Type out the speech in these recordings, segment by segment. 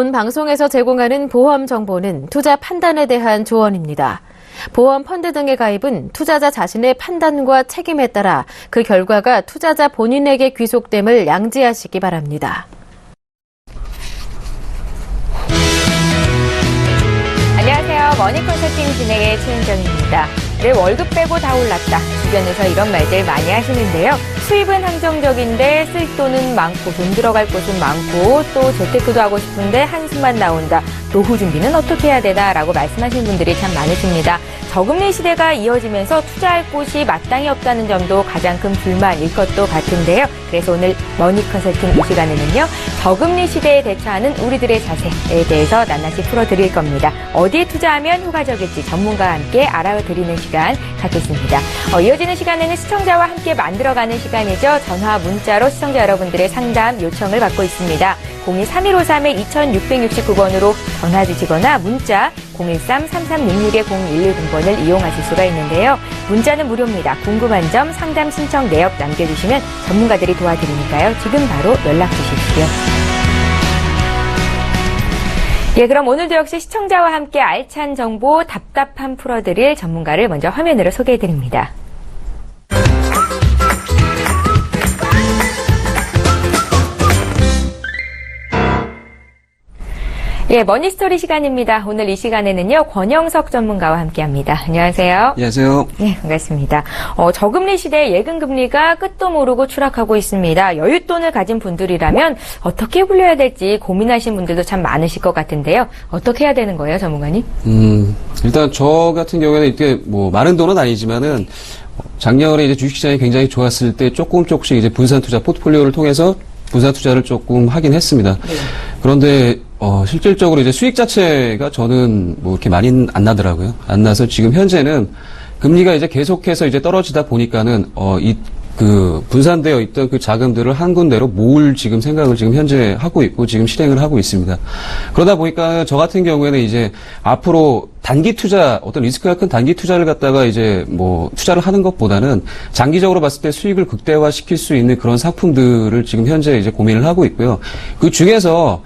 본 방송에서 제공하는 보험 정보는 투자 판단에 대한 조언입니다. 보험 펀드 등의 가입은 투자자 자신의 판단과 책임에 따라 그 결과가 투자자 본인에게 귀속됨을 양지하시기 바랍니다. 안녕하세요. 머니컨설팅 진행의 최은정입니다. 내 월급 빼고 다 올랐다. 주변에서 이런 말들 많이 하시는데요. 수입은 한정적인데 쓸 돈은 많고 돈 들어갈 곳은 많고 또 재테크도 하고 싶은데 한숨만 나온다. 노후 준비는 어떻게 해야 되나 라고 말씀하시는 분들이 참 많으십니다. 저금리 시대가 이어지면서 투자할 곳이 마땅히 없다는 점도 가장 큰 불만일 것도 같은데요. 그래서 오늘 머니컨설팅 이 시간에는요. 저금리 시대에 대처하는 우리들의 자세에 대해서 낱낱이 풀어드릴 겁니다. 어디에 투자하면 효과적일지 전문가와 함께 알아드리는 시간 갖겠습니다. 이어지는 시간에는 시청자와 함께 만들어가는 시간이죠. 전화, 문자로 시청자 여러분들의 상담 요청을 받고 있습니다. 02-3263-2669번으로 전화 주시거나 문자 013-3366-0110번을 이용하실 수가 있는데요. 문자는 무료입니다. 궁금한 점, 상담 신청 내역 남겨주시면 전문가들이 도와드리니까요. 지금 바로 연락 주십시오. 예, 그럼 오늘도 역시 시청자와 함께 알찬 정보 답답함 풀어드릴 전문가를 먼저 화면으로 소개해드립니다. 예, 머니스토리 시간입니다. 오늘 이 시간에는요, 권영석 전문가와 함께합니다. 안녕하세요. 안녕하세요. 네, 반갑습니다. 저금리 시대 예금금리가 끝도 모르고 추락하고 있습니다. 여윳돈을 가진 분들이라면 어떻게 불려야 될지 고민하신 분들도 참 많으실 것 같은데요. 어떻게 해야 되는 거예요, 전문가님? 일단 저 같은 경우에는 이렇게 뭐 많은 돈은 아니지만은 작년에 이제 주식시장이 굉장히 좋았을 때 조금씩 이제 분산 투자 포트폴리오를 통해서 분산 투자를 조금 하긴 했습니다. 네. 그런데 실질적으로 이제 수익 자체가 저는 뭐 이렇게 많이 안 나더라고요. 안 나서 지금 현재는 금리가 이제 계속해서 이제 떨어지다 보니까는 그 분산되어 있던 그 자금들을 한 군데로 모을 지금 생각을 지금 현재 하고 있고 지금 실행을 하고 있습니다. 그러다 보니까 저 같은 경우에는 이제 앞으로 단기 투자, 어떤 리스크가 큰 단기 투자를 갖다가 이제 뭐 투자를 하는 것보다는 장기적으로 봤을 때 수익을 극대화시킬 수 있는 그런 상품들을 지금 현재 이제 고민을 하고 있고요. 그 중에서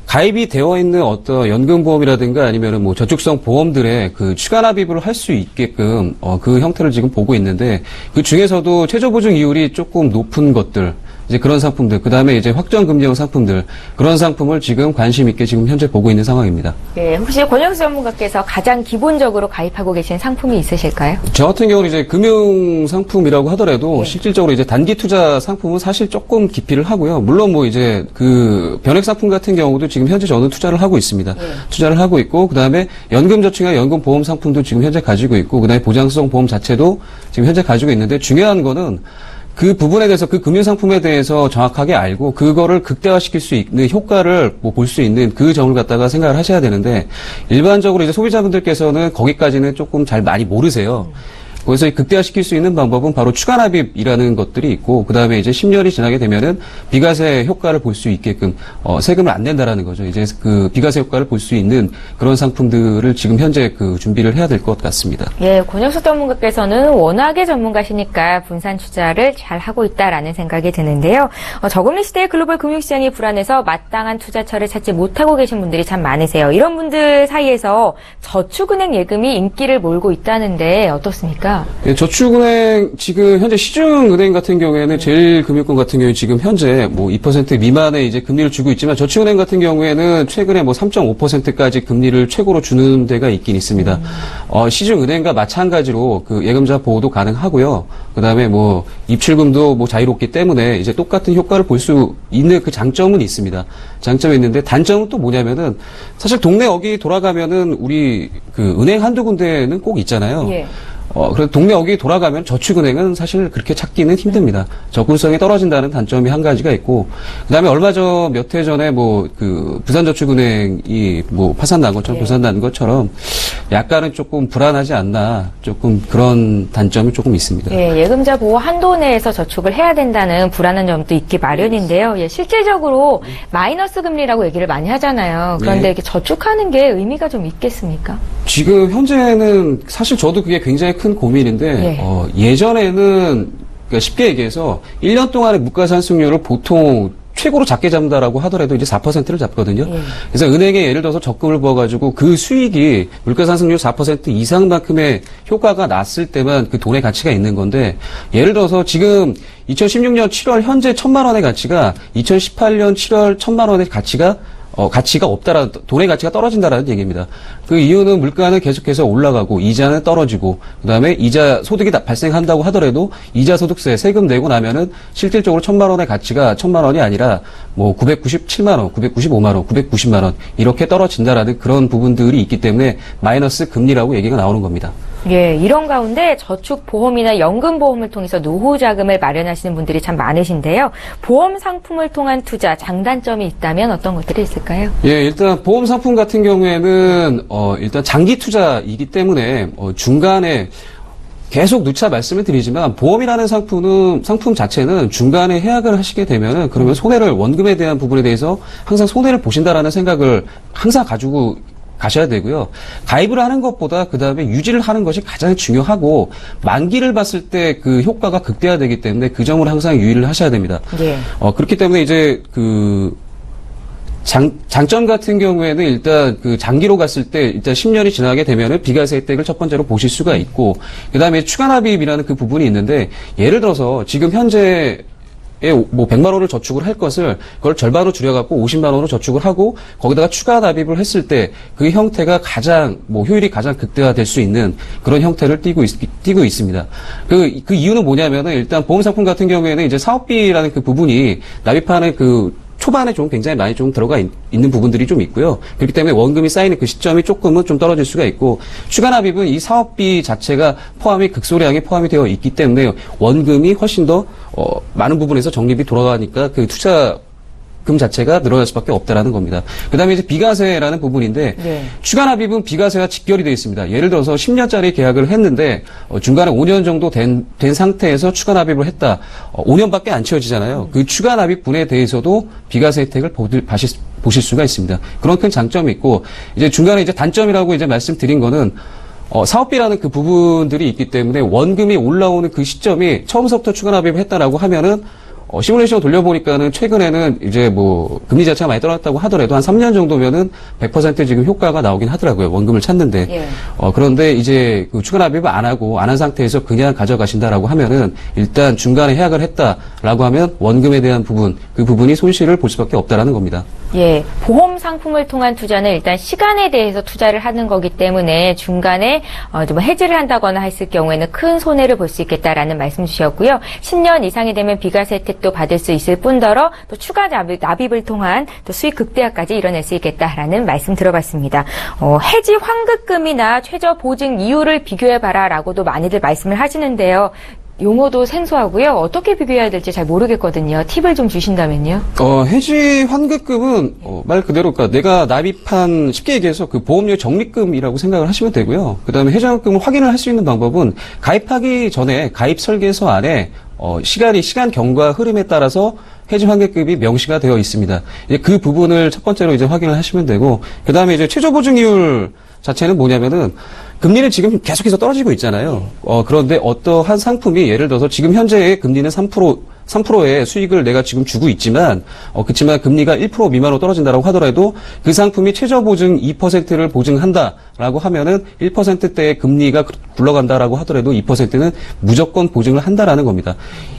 가입이 되어 있는 어떤 연금보험이라든가 아니면은 뭐 저축성 보험들의 그 추가납입을 할 수 있게끔 그 형태를 지금 보고 있는데 그 중에서도 최저보증 이율이 조금 높은 것들 이제 그런 상품들, 그 다음에 이제 확정금리형 상품들, 그런 상품을 지금 관심 있게 지금 현재 보고 있는 상황입니다. 네, 혹시 권영수 전문가께서 가장 기본적으로 가입하고 계신 상품이 있으실까요? 저 같은 경우는 이제 금융 상품이라고 하더라도 네. 실질적으로 이제 단기 투자 상품은 사실 조금 기피를 하고요. 물론 뭐 이제 그 변액 상품 같은 경우도 지금 현재 저는 투자를 하고 있습니다. 네. 투자를 하고 있고, 그 다음에 연금저축이나 연금보험 상품도 지금 현재 가지고 있고, 그 다음에 보장성 보험 자체도 지금 현재 가지고 있는데 중요한 거는 그 부분에 대해서 그 금융상품에 대해서 정확하게 알고 그거를 극대화시킬 수 있는 효과를 뭐 볼 수 있는 그 점을 갖다가 생각을 하셔야 되는데 일반적으로 이제 소비자분들께서는 거기까지는 조금 잘 많이 모르세요. 그래서 극대화시킬 수 있는 방법은 바로 추가납입이라는 것들이 있고 그 다음에 이제 10년이 지나게 되면은 비과세 효과를 볼 수 있게끔 세금을 안 낸다라는 거죠. 이제 그 비과세 효과를 볼 수 있는 그런 상품들을 지금 현재 그 준비를 해야 될 것 같습니다. 예, 권영수 전문가께서는 워낙에 전문가시니까 분산 투자를 잘 하고 있다라는 생각이 드는데요. 저금리 시대의 글로벌 금융시장이 불안해서 마땅한 투자처를 찾지 못하고 계신 분들이 참 많으세요. 이런 분들 사이에서 저축은행 예금이 인기를 몰고 있다는데 어떻습니까? 예, 저축은행 지금 현재 시중은행 같은 경우에는 제일금융권 같은 경우에 지금 현재 뭐 2% 미만의 이제 금리를 주고 있지만 저축은행 같은 경우에는 최근에 뭐 3.5%까지 금리를 최고로 주는 데가 있긴 있습니다. 시중은행과 마찬가지로 그 예금자 보호도 가능하고요. 그다음에 뭐 입출금도 뭐 자유롭기 때문에 이제 똑같은 효과를 볼 수 있는 그 장점은 있습니다. 장점이 있는데 단점은 또 뭐냐면은 사실 동네 어귀 돌아가면은 우리 그 은행 한두 군데는 꼭 있잖아요. 예. 그래서 동네 어귀 돌아가면 저축은행은 사실 그렇게 찾기는 힘듭니다. 접근성이 떨어진다는 단점이 한 가지가 있고, 그 다음에 얼마 전, 몇 해 전에 뭐, 그, 부산저축은행이 뭐, 파산난 것처럼, 부산난 것처럼 약간은 조금 불안하지 않나, 조금 그런 단점이 조금 있습니다. 예, 예금자 보호 한도 내에서 저축을 해야 된다는 불안한 점도 있기 마련인데요. 예, 실질적으로 마이너스 금리라고 얘기를 많이 하잖아요. 그런데 네. 이렇게 저축하는 게 의미가 좀 있겠습니까? 지금 현재는 사실 저도 그게 굉장히 큰 고민인데 네. 예전에는 그러니까 쉽게 얘기해서 1년 동안의 물가상승률을 보통 최고로 작게 잡는다라고 하더라도 이제 4%를 잡거든요. 예. 그래서 은행에 예를 들어서 적금을 부어가지고 그 수익이 물가상승률 4% 이상만큼의 효과가 났을 때만 그 돈의 가치가 있는 건데, 예를 들어서 지금 2016년 7월 현재 1,000만 원의 가치가 2018년 7월 1,000만 원의 가치가 없다라는, 돈의 가치가 떨어진다라는 얘기입니다. 그 이유는 물가는 계속해서 올라가고, 이자는 떨어지고, 그 다음에 이자 소득이 발생한다고 하더라도, 이자 소득세, 세금 내고 나면은 실질적으로 1,000만 원의 가치가 1,000만 원이 아니라, 997만 원, 995만 원, 990만 원, 이렇게 떨어진다라는 그런 부분들이 있기 때문에, 마이너스 금리라고 얘기가 나오는 겁니다. 예, 이런 가운데 저축보험이나 연금보험을 통해서 노후 자금을 마련하시는 분들이 참 많으신데요. 보험 상품을 통한 투자, 장단점이 있다면 어떤 것들이 있을까요? 예, 일단 보험 상품 같은 경우에는 일단 장기 투자이기 때문에 중간에 계속 누차 말씀을 드리지만, 보험이라는 상품 자체는 중간에 해약을 하시게 되면은, 그러면 손해를, 원금에 대한 부분에 대해서 항상 손해를 보신다라는 생각을 항상 가지고 가셔야 되고요. 가입을 하는 것보다 그 다음에 유지를 하는 것이 가장 중요하고, 만기를 봤을 때 그 효과가 극대화되기 때문에 그 점을 항상 유의를 하셔야 됩니다. 예. 그렇기 때문에 이제 장점 같은 경우에는 일단 그 장기로 갔을 때 일단 10년이 지나게 되면은 비과세 혜택을 첫 번째로 보실 수가 있고, 그 다음에 추가 납입이라는 그 부분이 있는데, 예를 들어서 지금 현재 100만 원을 저축을 할 것을 그걸 절반으로 줄여갖고 50만 원으로 저축을 하고 거기다가 추가 납입을 했을 때 그 형태가 가장 효율이 가장 극대화될 수 있는 그런 형태를 띠고 있습니다. 그 이유는 뭐냐면은 일단 보험 상품 같은 경우에는 이제 사업비라는 그 부분이 납입하는 초반에 좀 굉장히 많이 좀 들어가 있는 부분들이 좀 있고요. 그렇기 때문에 원금이 쌓이는 그 시점이 조금은 좀 떨어질 수가 있고, 추가 납입은 이 사업비 자체가 극소량이 포함이 되어 있기 때문에 원금이 훨씬 더 많은 부분에서 적립이 돌아가니까 그 투자금 자체가 늘어날 수밖에 없다라는 겁니다. 그 다음에 이제 비과세라는 부분인데, 네. 추가 납입은 비과세와 직결이 되어 있습니다. 예를 들어서 10년짜리 계약을 했는데 중간에 5년 정도 된 상태에서 추가 납입을 했다. 5년밖에 안 채워지잖아요. 그 추가 납입분에 대해서도 비과세 혜택을 보실 수가 있습니다. 그런 큰 장점이 있고, 이제 중간에 이제 단점이라고 이제 말씀드린 거는 사업비라는 그 부분들이 있기 때문에 원금이 올라오는 그 시점이 처음부터 추가 납입을 했다라고 하면은 시뮬레이션 돌려보니까는 최근에는 이제 금리 자체가 많이 떨어졌다고 하더라도 한 3년 정도면은 100% 지금 효과가 나오긴 하더라고요. 원금을 찾는데. 예. 그런데 이제 그 추가 납입을 안 한 상태에서 그냥 가져가신다라고 하면은 일단 중간에 해약을 했다라고 하면 원금에 대한 그 부분이 손실을 볼 수밖에 없다라는 겁니다. 예, 보험 상품을 통한 투자는 일단 시간에 대해서 투자를 하는 거기 때문에 중간에 좀 해지를 한다거나 했을 경우에는 큰 손해를 볼 수 있겠다라는 말씀 주셨고요. 10년 이상이 되면 비과세 혜택도 받을 수 있을 뿐더러 또 추가 납입을 통한 또 수익 극대화까지 이뤄낼 수 있겠다라는 말씀 들어봤습니다. 해지 환급금이나 최저 보증 이율을 비교해봐라라고도 많이들 말씀을 하시는데요. 용어도 생소하고요. 어떻게 비교해야 될지 잘 모르겠거든요. 팁을 좀 주신다면요. 해지 환급금은 말 그대로 그러니까 내가 납입한, 쉽게 얘기해서 그 보험료 적립금이라고 생각을 하시면 되고요. 그다음에 해지 환급금을 확인을 할 수 있는 방법은 가입하기 전에 가입 설계서 안에 시간 경과 흐름에 따라서 해지 환급금이 명시가 되어 있습니다. 이제 그 부분을 첫 번째로 이제 확인을 하시면 되고, 그다음에 이제 최저 보증이율 자체는 뭐냐면은 금리는 지금 계속해서 떨어지고 있잖아요. 그런데 어떠한 상품이 예를 들어서 지금 현재의 금리는 3%의 수익을 내가 지금 주고 있지만, 그렇지만 금리가 1% 미만으로 떨어진다라고 하더라도 그 상품이 최저 보증 2%를 보증한다라고 하면은 1%대의 금리가 굴러간다라고 하더라도 2%는 무조건 보증을 한다라는 겁니다.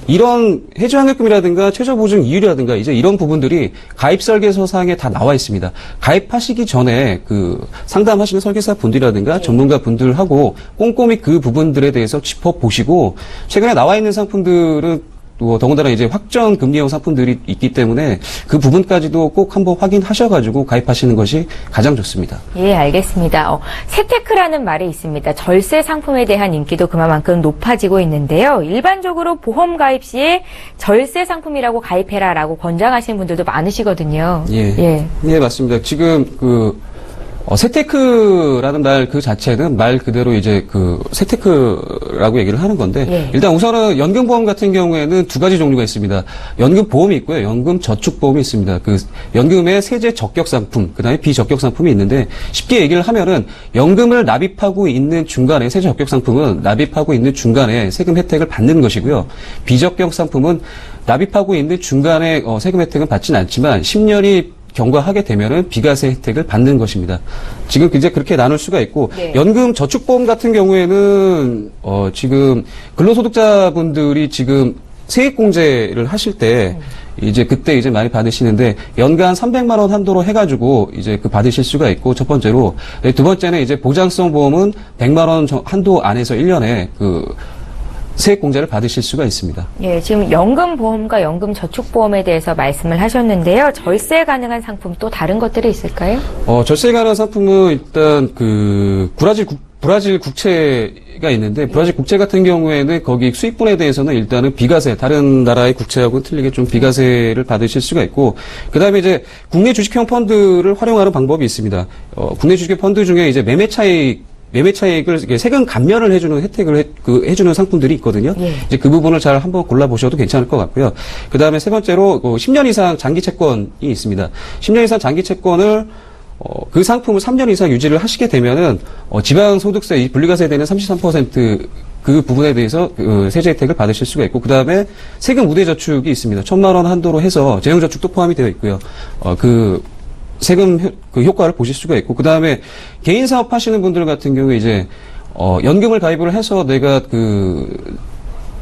이런 해지 환급금이라든가 최저 보증 이율이라든가 이제 이런 부분들이 가입 설계서상에 다 나와 있습니다. 가입하시기 전에 그 상담하시는 설계사 분들이라든가 전문가 분들하고 꼼꼼히 그 부분들에 대해서 짚어보시고, 최근에 나와 있는 상품들은 또 더군다나 이제 확정 금리형 상품들이 있기 때문에 그 부분까지도 꼭 한번 확인하셔가지고 가입하시는 것이 가장 좋습니다. 예, 알겠습니다. 세테크라는 말이 있습니다. 절세 상품에 대한 인기도 그만큼 높아지고 있는데요. 일반적으로 보험 가입 시에 절세 상품이라고 가입해라라고 권장하시는 분들도 많으시거든요. 예, 맞습니다. 지금 세테크라는 말 그 자체는 말 그대로 이제 그 세테크라고 얘기를 하는 건데 예. 일단 우선은 연금보험 같은 경우에는 두 가지 종류가 있습니다. 연금보험이 있고요. 연금저축보험이 있습니다. 그 연금의 세제 적격 상품, 그다음에 비적격 상품이 있는데 쉽게 얘기를 하면은 연금을 납입하고 있는 중간에 세제 적격 상품은 납입하고 있는 중간에 세금 혜택을 받는 것이고요. 비적격 상품은 납입하고 있는 중간에 세금 혜택은 받지는 않지만 10년이 경과하게 되면은 비과세 혜택을 받는 것입니다. 지금 이제 그렇게 나눌 수가 있고 네. 연금 저축보험 같은 경우에는 지금 근로소득자분들이 지금 세액공제를 하실 때 이제 그때 이제 많이 받으시는데 연간 300만 원 한도로 해가지고 이제 그 받으실 수가 있고 첫 번째로 두 번째는 이제 보장성 보험은 100만 원 한도 안에서 1년에 그 세액공제를 받으실 수가 있습니다. 예, 지금 연금보험과 연금저축보험에 대해서 말씀을 하셨는데요. 절세 가능한 상품 또 다른 것들이 있을까요? 절세 가능한 상품은 일단 그 브라질 국채가 있는데 브라질 국채 같은 경우에는 거기 수익분에 대해서는 일단은 비과세, 다른 나라의 국채하고는 틀리게 좀 비과세를 받으실 수가 있고 그다음에 이제 국내 주식형 펀드를 활용하는 방법이 있습니다. 국내 주식형 펀드 중에 이제 매매 차익을 세금 감면을 해주는 혜택을 해주는 상품들이 있거든요. 예. 이제 그 부분을 잘 한번 골라보셔도 괜찮을 것 같고요. 그 다음에 세 번째로 10년 이상 장기 채권이 있습니다. 10년 이상 장기 채권을 그 상품을 3년 이상 유지를 하시게 되면은 지방소득세 이 분리과세 되는 33% 그 부분에 대해서 세제 혜택을 받으실 수가 있고 그 다음에 세금 우대 저축이 있습니다. 1,000만 원 한도로 해서 재형저축도 포함이 되어 있고요. 세금 효과를 보실 수가 있고, 그 다음에 개인 사업 하시는 분들 같은 경우에 이제, 연금을 가입을 해서 내가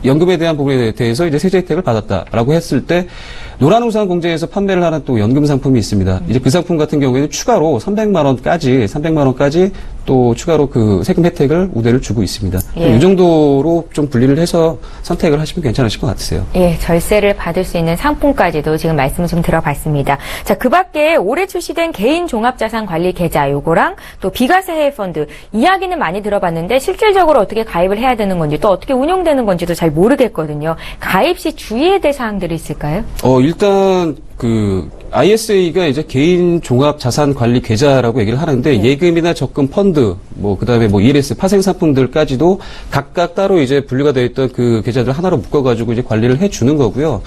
연금에 대한 부분에 대해서 이제 세제 혜택을 받았다라고 했을 때, 노란우산 공제에서 판매를 하는 또 연금 상품이 있습니다. 이제 그 상품 같은 경우에는 추가로 300만 원까지 또 추가로 그 세금 혜택을 우대를 주고 있습니다. 예. 이 정도로 좀 분리를 해서 선택을 하시면 괜찮으실 것 같으세요. 예, 절세를 받을 수 있는 상품까지도 지금 말씀을 좀 들어봤습니다. 자, 그 밖에 올해 출시된 개인 종합자산관리 계좌 요거랑 또 비과세 해외펀드 이야기는 많이 들어봤는데 실질적으로 어떻게 가입을 해야 되는 건지 또 어떻게 운용되는 건지도 잘 모르겠거든요. 가입 시 주의해야 될 사항들이 있을까요? 일단 ISA가 이제 개인 종합 자산 관리 계좌라고 얘기를 하는데 예금이나 적금 펀드 그다음에 ELS 파생 상품들까지도 각각 따로 이제 분류가 되어 있던 그 계좌들 하나로 묶어 가지고 이제 관리를 해 주는 거고요.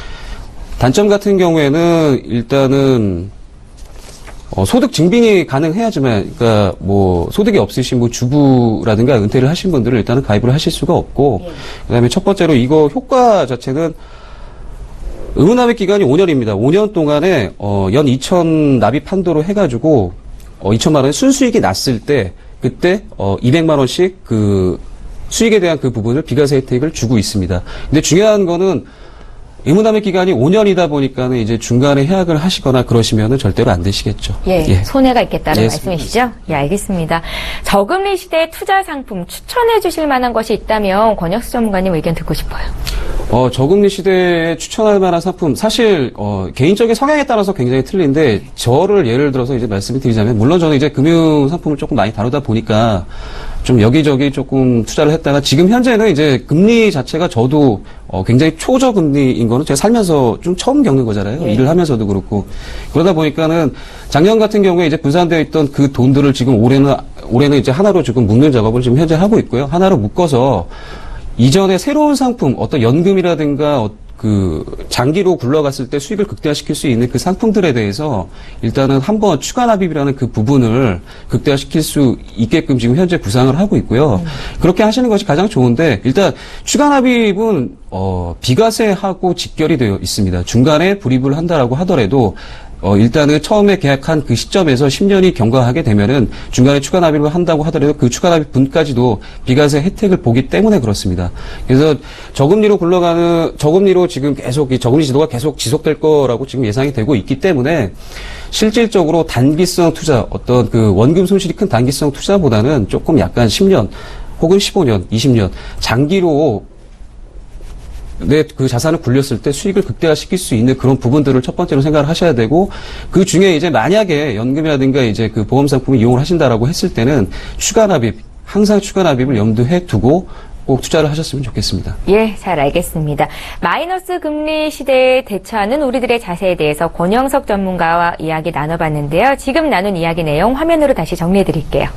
단점 같은 경우에는 일단은 소득 증빙이 가능해야지만 그러니까 소득이 없으신 주부라든가 은퇴를 하신 분들은 일단은 가입을 하실 수가 없고 그다음에 첫 번째로 이거 효과 자체는 의무납입 기간이 5년입니다. 5년 동안에 연 2천 납입 한도로 해가지고 2천만 원의 순수익이 났을 때 그때 200만 원씩 그 수익에 대한 그 부분을 비과세 혜택을 주고 있습니다. 근데 중요한 거는 의무납입 기간이 5년이다 보니까는 이제 중간에 해약을 하시거나 그러시면은 절대로 안 되시겠죠. 예, 손해가 있겠다는 예, 말씀이시죠? 예, 알겠습니다. 저금리 시대 투자 상품 추천해 주실 만한 것이 있다면 권혁수 전문가님 의견 듣고 싶어요. 저금리 시대에 추천할 만한 상품, 사실, 개인적인 성향에 따라서 굉장히 틀린데, 저를 예를 들어서 이제 말씀을 드리자면, 물론 저는 이제 금융 상품을 조금 많이 다루다 보니까, 좀 여기저기 조금 투자를 했다가, 지금 현재는 이제 금리 자체가 저도, 굉장히 초저금리인 거는 제가 살면서 좀 처음 겪는 거잖아요. 예. 일을 하면서도 그렇고. 그러다 보니까는, 작년 같은 경우에 이제 분산되어 있던 그 돈들을 지금 올해는 이제 하나로 지금 묶는 작업을 지금 현재 하고 있고요. 하나로 묶어서, 이전에 새로운 상품, 어떤 연금이라든가 장기로 굴러갔을 때 수익을 극대화시킬 수 있는 그 상품들에 대해서 일단은 한번 추가 납입이라는 그 부분을 극대화시킬 수 있게끔 지금 현재 구상을 하고 있고요. 그렇게 하시는 것이 가장 좋은데 일단 추가 납입은 비과세하고 직결이 되어 있습니다. 중간에 불입을 한다라고 하더라도 일단은 처음에 계약한 그 시점에서 10년이 경과하게 되면은 중간에 추가 납입을 한다고 하더라도 그 추가 납입 분까지도 비과세 혜택을 보기 때문에 그렇습니다. 그래서 저금리로 지금 계속 이 저금리 지도가 계속 지속될 거라고 지금 예상이 되고 있기 때문에 실질적으로 단기성 투자, 어떤 그 원금 손실이 큰 단기성 투자보다는 조금 약간 10년 혹은 15년, 20년 장기로 그 자산을 굴렸을 때 수익을 극대화시킬 수 있는 그런 부분들을 첫 번째로 생각을 하셔야 되고, 그 중에 이제 만약에 연금이라든가 이제 그 보험 상품을 이용을 하신다라고 했을 때는 추가 납입, 항상 추가 납입을 염두에 두고, 꼭 투자를 하셨으면 좋겠습니다. 예, 잘 알겠습니다. 마이너스 금리 시대에 대처하는 우리들의 자세에 대해서 권영석 전문가와 이야기 나눠봤는데요. 지금 나눈 이야기 내용 화면으로 다시 정리해드릴게요.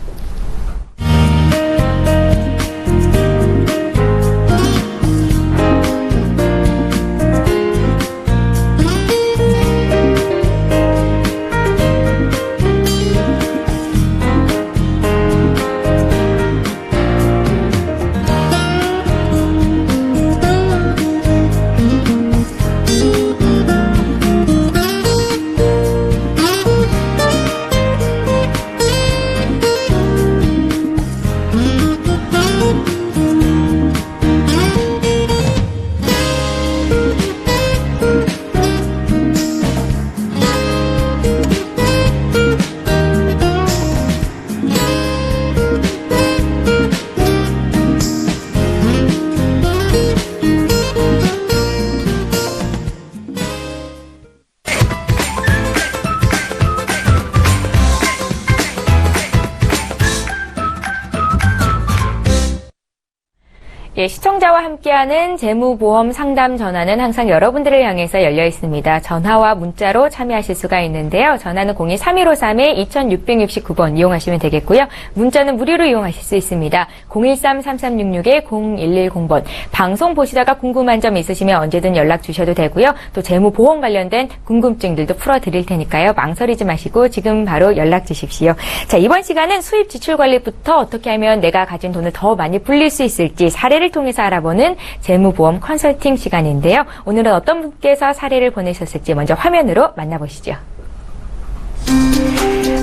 예, 시청자와 함께하는 재무보험 상담 전화는 항상 여러분들을 향해서 열려 있습니다. 전화와 문자로 참여하실 수가 있는데요. 전화는 02-3153-2669번 이용하시면 되겠고요. 문자는 무료로 이용하실 수 있습니다. 013-3366-0110번. 방송 보시다가 궁금한 점 있으시면 언제든 연락 주셔도 되고요. 또 재무보험 관련된 궁금증들도 풀어드릴 테니까요. 망설이지 마시고 지금 바로 연락 주십시오. 자, 이번 시간은 수입 지출 관리부터 어떻게 하면 내가 가진 돈을 더 많이 불릴 수 있을지 사례를 통해서 알아보는 재무보험 컨설팅 시간인데요. 오늘은 어떤 분께서 사례를 보내셨을지 먼저 화면으로 만나보시죠.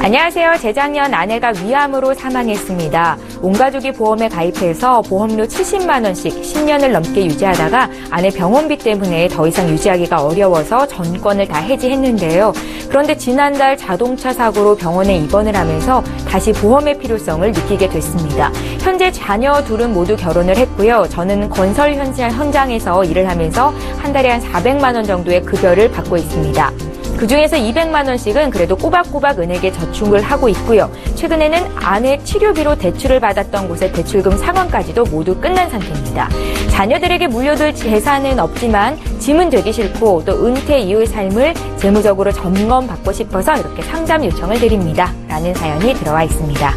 안녕하세요. 재작년 아내가 위암으로 사망했습니다. 온 가족이 보험에 가입해서 보험료 70만 원씩 10년을 넘게 유지하다가 아내 병원비 때문에 더 이상 유지하기가 어려워서 전권을 다 해지했는데요. 그런데 지난달 자동차 사고로 병원에 입원을 하면서 다시 보험의 필요성을 느끼게 됐습니다. 현재 자녀 둘은 모두 결혼을 했고요. 저는 건설 현장에서 일을 하면서 한 달에 한 400만 원 정도의 급여를 받고 있습니다. 그중에서 200만 원씩은 그래도 꼬박꼬박 은행에 저축을 하고 있고요. 최근에는 아내 치료비로 대출을 받았던 곳의 대출금 상환까지도 모두 끝난 상태입니다. 자녀들에게 물려둘 재산은 없지만 짐은 되기 싫고 또 은퇴 이후의 삶을 재무적으로 점검받고 싶어서 이렇게 상담 요청을 드립니다. 라는 사연이 들어와 있습니다.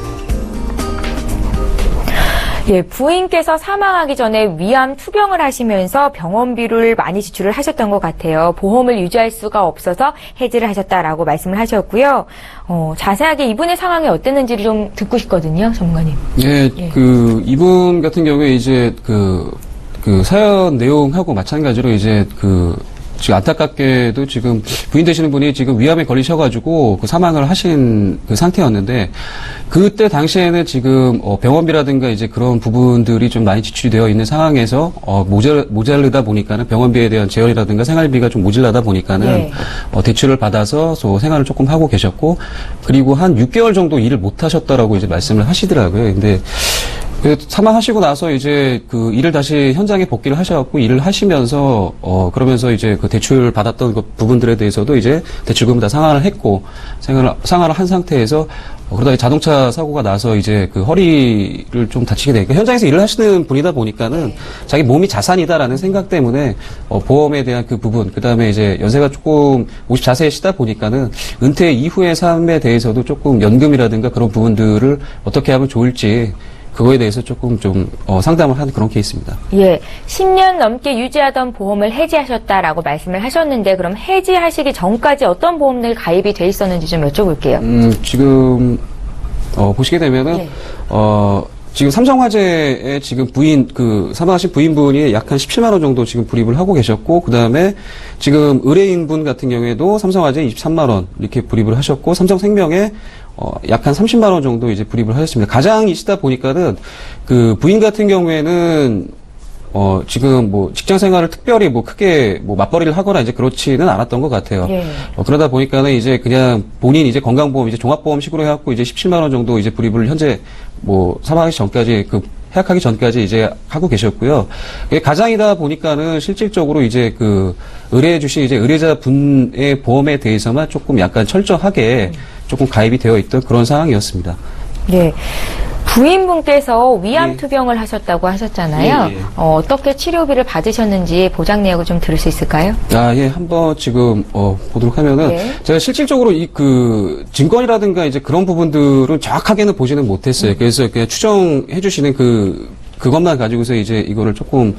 예, 부인께서 사망하기 전에 위암 투병을 하시면서 병원비를 많이 지출을 하셨던 것 같아요. 보험을 유지할 수가 없어서 해지를 하셨다라고 말씀을 하셨고요. 자세하게 이분의 상황이 어땠는지를 좀 듣고 싶거든요, 전문가님. 예, 이분 같은 경우에 이제 그 사연 내용하고 마찬가지로 이제 지금 안타깝게도 지금 부인 되시는 분이 지금 위암에 걸리셔가지고 사망을 하신 그 상태였는데 그때 당시에는 지금 병원비라든가 이제 그런 부분들이 좀 많이 지출이 되어 있는 상황에서 모자르다 보니까는 병원비에 대한 재원이라든가 생활비가 좀 모자라다 보니까는 대출을 받아서 생활을 조금 하고 계셨고 그리고 한 6개월 정도 일을 못 하셨다라고 이제 말씀을 하시더라고요. 근데 사망하시고 나서 이제 일을 다시 현장에 복귀를 하셔갖고 일을 하시면서 그러면서 이제 대출 받았던 그 부분들에 대해서도 이제 대출금을 다 상환을 했고 상환을 한 상태에서 그러다 자동차 사고가 나서 이제 허리를 좀 다치게 되니까 현장에서 일을 하시는 분이다 보니까는 자기 몸이 자산이다라는 생각 때문에 보험에 대한 그 부분 그다음에 이제 연세가 조금 50 자세시다 보니까는 은퇴 이후의 삶에 대해서도 조금 연금이라든가 그런 부분들을 어떻게 하면 좋을지 그거에 대해서 조금 좀 상담을 한 그런 케이스입니다. 예, 10년 넘게 유지하던 보험을 해지하셨다라고 말씀을 하셨는데 그럼 해지하시기 전까지 어떤 보험들 가입이 돼 있었는지 좀 여쭤볼게요. 지금 보시게 되면은 지금 삼성화재에 지금 사망하신 부인분이 약 한 17만 원 정도 지금 불입을 하고 계셨고, 그 다음에 지금 의뢰인분 같은 경우에도 삼성화재 23만 원 이렇게 불입을 하셨고, 삼성생명에 약 한 30만 원 정도 이제 불입을 하셨습니다. 가장이시다 보니까는 부인 같은 경우에는 지금 직장 생활을 특별히 크게 맞벌이를 하거나 이제 그렇지는 않았던 것 같아요. 예. 그러다 보니까는 이제 그냥 본인 이제 건강보험, 이제 종합보험식으로 해갖고 이제 17만 원 정도 이제 불입을 현재 사망하기 전까지 해약하기 전까지 이제 하고 계셨고요. 가장이다 보니까는 실질적으로 이제 의뢰해 주신 이제 의뢰자 분의 보험에 대해서만 조금 약간 철저하게 조금 가입이 되어 있던 그런 상황이었습니다. 네. 부인분께서 위암 예. 투병을 하셨다고 하셨잖아요. 예, 예. 어떻게 치료비를 받으셨는지 보장 내역을 좀 들을 수 있을까요? 예, 한번 지금, 보도록 하면은, 네. 제가 실질적으로 증권이라든가 이제 그런 부분들은 정확하게는 보지는 못했어요. 그래서 그냥 추정해 주시는 그것만 가지고서 이제 이거를 조금,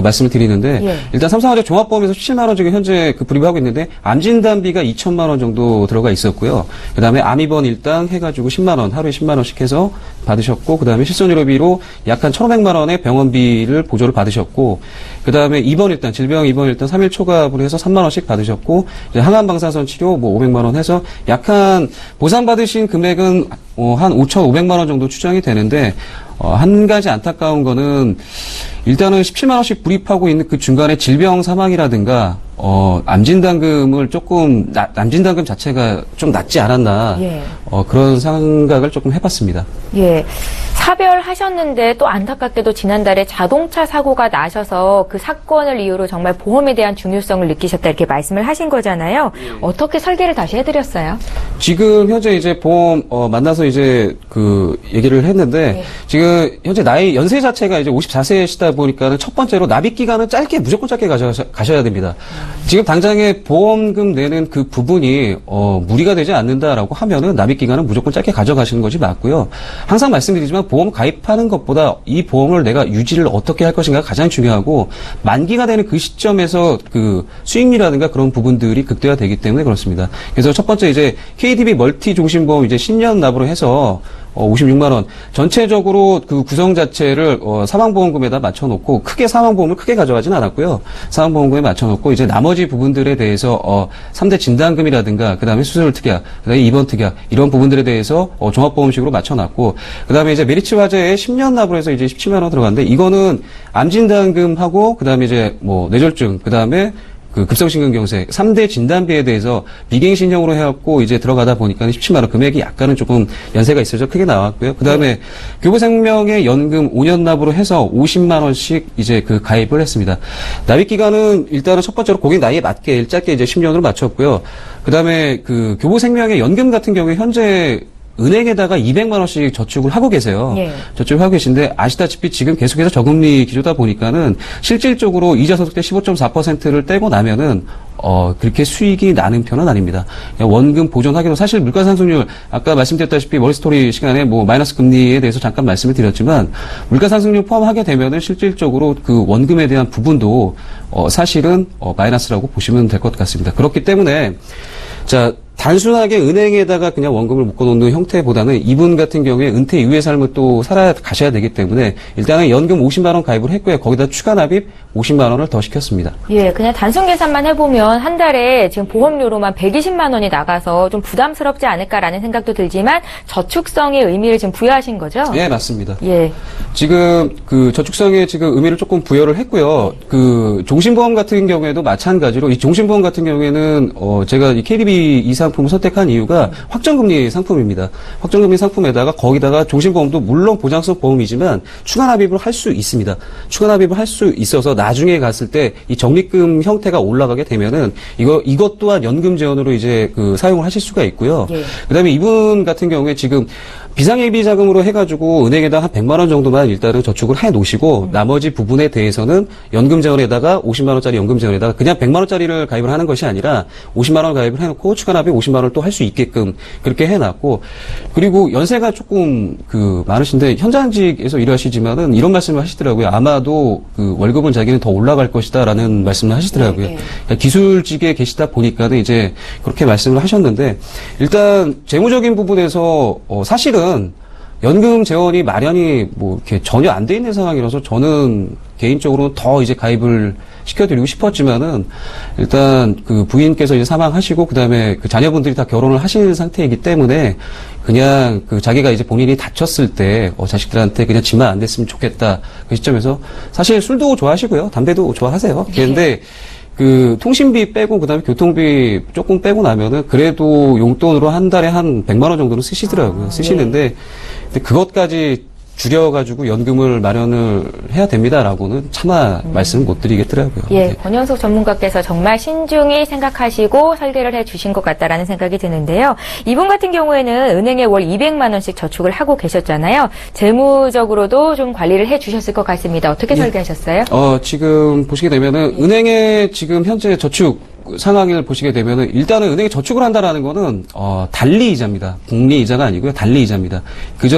말씀을 드리는데, 예. 일단 삼성화재 종합보험에서 17만원 지금 현재 불입하고 있는데, 암진단비가 2천만원 정도 들어가 있었고요. 그 다음에 암입원 일당 해가지고 10만원, 하루에 10만원씩 해서 받으셨고, 그 다음에 실손의료비로 약 한 1,500만원의 병원비를 보조를 받으셨고, 그 다음에 입원 일당, 질병 입원 일당 3일 초과분을 해서 3만원씩 받으셨고, 이제 항암방사선 치료 500만원 해서 약한 보상받으신 금액은 한 5,500만원 정도 추정이 되는데, 한 가지 안타까운 거는 일단은 17만원씩 불입하고 있는 그 중간에 질병 사망이라든가 암진단금을 조금 암진단금 자체가 좀 낮지 않았나 예. 그런 생각을 조금 해봤습니다. 예. 사별하셨는데 또 안타깝게도 지난달에 자동차 사고가 나셔서 그 사건을 이유로 정말 보험에 대한 중요성을 느끼셨다 이렇게 말씀을 하신 거잖아요. 어떻게 설계를 다시 해드렸어요? 지금 현재 이제 보험 만나서 이제 얘기를 했는데 네. 지금 현재 연세 자체가 이제 54세시다 보니까는 첫 번째로 납입 기간은 무조건 짧게 가셔야 됩니다. 지금 당장에 보험금 내는 그 부분이 무리가 되지 않는다라고 하면은 납입 기간은 무조건 짧게 가져가시는 것이 맞고요. 항상 말씀드리지만 보험 가입하는 것보다 이 보험을 내가 유지를 어떻게 할 것인가가 가장 중요하고 만기가 되는 그 시점에서 그 수익률이라든가 그런 부분들이 극대화되기 때문에 그렇습니다. 그래서 첫 번째 이제 KDB 멀티 종신보험 이제 10년 납으로 해서 56만 원 전체적으로 그 구성 자체를 사망보험금에다 맞춰놓고 사망보험을 크게 가져가진 않았고요. 사망보험금에 맞춰놓고 이제 나머지 부분들에 대해서 3대 진단금이라든가 그다음에 수술 특약, 그다음에 입원 특약 이런 부분들에 대해서 종합보험식으로 맞춰놨고 그다음에 이제 메리츠 화재에 10년 납으로 해서 이제 17만 원 들어갔는데 이거는 암진단금하고 그다음에 이제 뇌졸중 그다음에 급성심근경색 3대 진단비에 대해서 비갱신형으로 해갖고 이제 들어가다 보니까 17만 원 금액이 약간은 조금 연세가 있어서 크게 나왔고요. 그 다음에 교보생명의 연금 5년 납으로 해서 50만 원씩 이제 가입을 했습니다. 납입 기간은 일단은 첫 번째로 고객 나이에 맞게 짧게 이제 10년으로 맞췄고요. 그 다음에 교보생명의 연금 같은 경우에 현재 은행에다가 200만 원씩 저축을 하고 계세요. 예. 저축을 하고 계신데 아시다시피 지금 계속해서 저금리 기조다 보니까는 실질적으로 이자 소득세 15.4%를 떼고 나면은 그렇게 수익이 나는 편은 아닙니다. 원금 보존하기도 사실 물가 상승률 아까 말씀드렸다시피 머리스토리 시간에 마이너스 금리에 대해서 잠깐 말씀을 드렸지만 물가 상승률 포함하게 되면은 실질적으로 그 원금에 대한 부분도 사실은 마이너스라고 보시면 될 것 같습니다. 그렇기 때문에 단순하게 은행에다가 그냥 원금을 묶어놓는 형태보다는 이분 같은 경우에 은퇴 이후의 삶을 또 가셔야 되기 때문에 일단은 연금 50만 원 가입을 했고요. 거기다 추가 납입 50만 원을 더 시켰습니다. 예, 그냥 단순 계산만 해보면 한 달에 지금 보험료로만 120만 원이 나가서 좀 부담스럽지 않을까라는 생각도 들지만 저축성의 의미를 좀 부여하신 거죠? 예, 맞습니다. 예. 지금 저축성에 지금 의미를 조금 부여를 했고요. 종신보험 같은 경우에도 마찬가지로 이 종신보험 같은 경우에는 제가 이 KDB 이 상품을 선택한 이유가 확정금리 상품입니다. 확정금리 상품에다가 거기다가 종신보험도 물론 보장성 보험이지만 추가 납입을 할 수 있습니다. 추가 납입을 할 수 있어서 나중에 갔을 때 이 적립금 형태가 올라가게 되면은 이것 또한 연금 재원으로 이제 사용을 하실 수가 있고요. 예. 그다음에 이분 같은 경우에 지금 비상예비 자금으로 해가지고 은행에다 한 100만 원 정도만 일단은 저축을 해 놓으시고 나머지 부분에 대해서는 연금 재원에다가 50만 원짜리 연금 재원에다가 그냥 100만 원짜리를 가입을 하는 것이 아니라 50만 원 가입을 해놓고 추가 납입 50만 원을 또 할 수 있게끔 그렇게 해놨고 그리고 연세가 조금 많으신데 현장직에서 일하시지만은 이런 말씀을 하시더라고요. 아마도 월급은 자기는 더 올라갈 것이다라는 말씀을 하시더라고요. 네. 그러니까 기술직에 계시다 보니까는 이제 그렇게 말씀을 하셨는데 일단 재무적인 부분에서 사실은 연금 재원이 마련이 이렇게 전혀 안 돼 있는 상황이라서 저는 개인적으로 더 이제 가입을 시켜드리고 싶었지만은 일단 부인께서 이제 사망하시고 그다음에 자녀분들이 다 결혼을 하신 상태이기 때문에 그냥 자기가 이제 본인이 다쳤을 때 자식들한테 그냥 집만 안 됐으면 좋겠다 그 시점에서 사실 술도 좋아하시고요 담배도 좋아하세요. 그런데 통신비 빼고 그다음에 교통비 조금 빼고 나면은 그래도 용돈으로 한 달에 한 100만 원 정도는 쓰시더라고요. 쓰시는데 근데 그것까지 줄여가지고 연금을 마련을 해야 됩니다라고는 차마 말씀 못 드리겠더라고요. 예, 네. 권영석 전문가께서 정말 신중히 생각하시고 설계를 해주신 것 같다라는 생각이 드는데요. 이분 같은 경우에는 은행에 월 200만 원씩 저축을 하고 계셨잖아요. 재무적으로도 좀 관리를 해주셨을 것 같습니다. 어떻게 설계하셨어요? 지금 보시게 되면은 은행에 지금 현재 저축 상황을 보시게 되면은 일단은 은행에 저축을 한다라는 거는 단리 이자입니다. 복리 이자가 아니고요. 단리 이자입니다. 그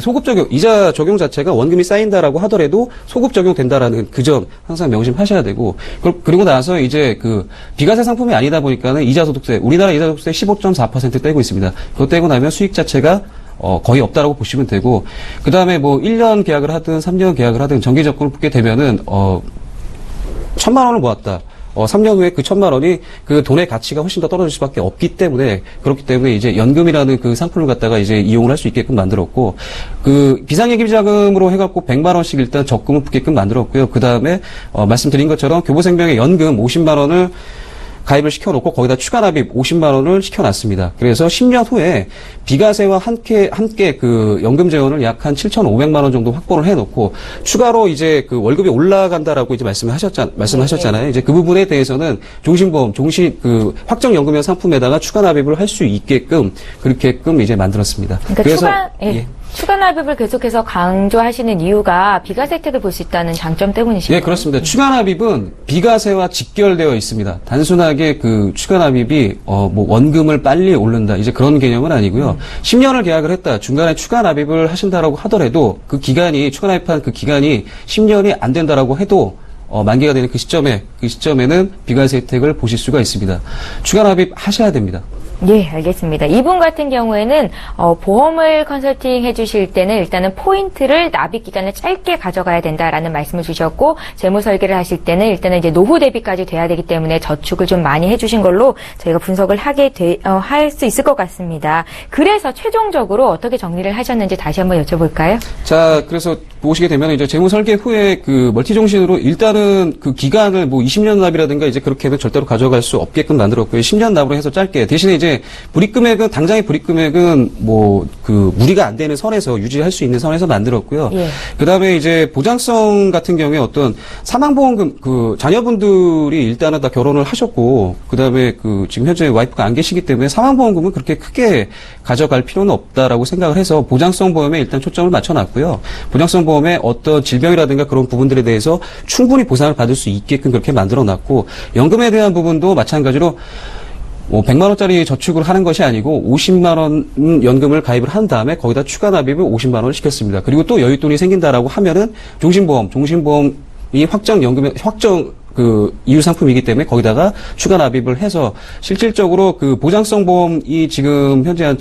소급 적용 이자 적용 자체가 원금이 쌓인다라고 하더라도 소급 적용된다라는 그 점 항상 명심하셔야 되고 그리고 나서 이제 그 비과세 상품이 아니다 보니까는 이자 소득세 우리나라 이자 소득세 15.4% 떼고 있습니다. 그거 떼고 나면 수익 자체가 거의 없다라고 보시면 되고 그 다음에 뭐 1년 계약을 하든 3년 계약을 하든 정기 적금을 붙게 되면은 1,000만 원을 모았다. 3년 후에 그 1,000만 원이 그 돈의 가치가 훨씬 더 떨어질 수밖에 없기 때문에 그렇기 때문에 이제 연금이라는 그 상품을 갖다가 이제 이용을 할 수 있게끔 만들었고 그 비상예기자금으로 해갖고 100만 원씩 일단 적금을 붙게끔 만들었고요. 그 다음에 말씀드린 것처럼 교보생명의 연금 50만 원을 가입을 시켜놓고 거기다 추가 납입 50만 원을 시켜놨습니다. 그래서 10년 후에 비과세와 함께 그 연금 재원을 약 한 7,500만 원 정도 확보를 해놓고 추가로 이제 그 월급이 올라간다라고 이제 말씀하셨잖아요. 이제 그 부분에 대해서는 종신보험, 그 확정연금형 상품에다가 추가 납입을 할 수 있게끔 그렇게끔 이제 만들었습니다. 그러니까 그래서 추가 납입을 계속해서 강조하시는 이유가 비과세 혜택을 볼 수 있다는 장점 때문이시죠? 예, 그렇습니다. 추가 납입은 비과세와 직결되어 있습니다. 단순하게 그 추가 납입이 뭐 원금을 빨리 오른다 이제 그런 개념은 아니고요. 10년을 계약을 했다. 중간에 추가 납입을 하신다라고 하더라도 그 기간이 추가 납입한 그 기간이 10년이 안 된다라고 해도 만기가 되는 그 시점에는 비과세 혜택을 보실 수가 있습니다. 추가 납입 하셔야 됩니다. 예, 알겠습니다. 이분 같은 경우에는 보험을 컨설팅 해주실 때는 일단은 포인트를 납입 기간을 짧게 가져가야 된다라는 말씀을 주셨고 재무 설계를 하실 때는 일단은 이제 노후 대비까지 돼야 되기 때문에 저축을 좀 많이 해주신 걸로 저희가 분석을 할 수 있을 것 같습니다. 그래서 최종적으로 어떻게 정리를 하셨는지 다시 한번 여쭤볼까요? 자, 그래서 보시게 되면 이제 재무 설계 후에 그 멀티 종신으로 일단은 그 기간을 뭐 20년 납이라든가 이제 그렇게는 절대로 가져갈 수 없게끔 만들었고요. 10년 납으로 해서 짧게 대신에 이제 당장의 불이익 금액은 뭐 그 무리가 안 되는 선에서 유지할 수 있는 선에서 만들었고요. 예. 그다음에 이제 보장성 같은 경우에 어떤 사망보험금 그 자녀분들이 일단은 다 결혼을 하셨고 그다음에 그 지금 현재 와이프가 안 계시기 때문에 사망보험금은 그렇게 크게 가져갈 필요는 없다라고 생각을 해서 보장성 보험에 일단 초점을 맞춰놨고요. 보장성 보험에 어떤 질병이라든가 그런 부분들에 대해서 충분히 보상을 받을 수 있게끔 그렇게 만들어놨고 연금에 대한 부분도 마찬가지로 100만 원짜리 저축을 하는 것이 아니고 50만 원 연금을 가입을 한 다음에 거기다 추가 납입을 50만 원을 시켰습니다. 그리고 또 여윳돈이 생긴다라고 하면은 종신보험이 확정 그 이유 상품이기 때문에 거기다가 추가 납입을 해서 실질적으로 그 보장성 보험이 지금 현재 한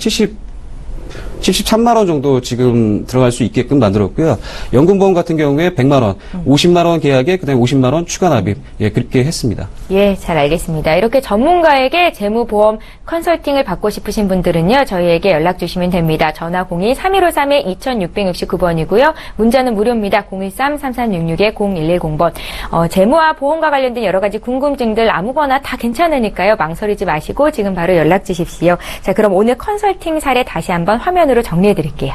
73만 원 정도 지금 들어갈 수 있게끔 만들었고요. 연금보험 같은 경우에 100만 원, 50만 원 계약에 그다음에 50만 원 추가 납입. 예, 그렇게 했습니다. 예, 잘 알겠습니다. 이렇게 전문가에게 재무보험 컨설팅을 받고 싶으신 분들은요. 저희에게 연락 주시면 됩니다. 전화 02-3153-2669번이고요. 문자는 무료입니다. 013-3366-0110번. 재무와 보험과 관련된 여러 가지 궁금증들 아무거나 다 괜찮으니까요. 망설이지 마시고 지금 바로 연락 주십시오. 자, 그럼 오늘 컨설팅 사례 다시 한번 화면으로 정리해 드릴게요.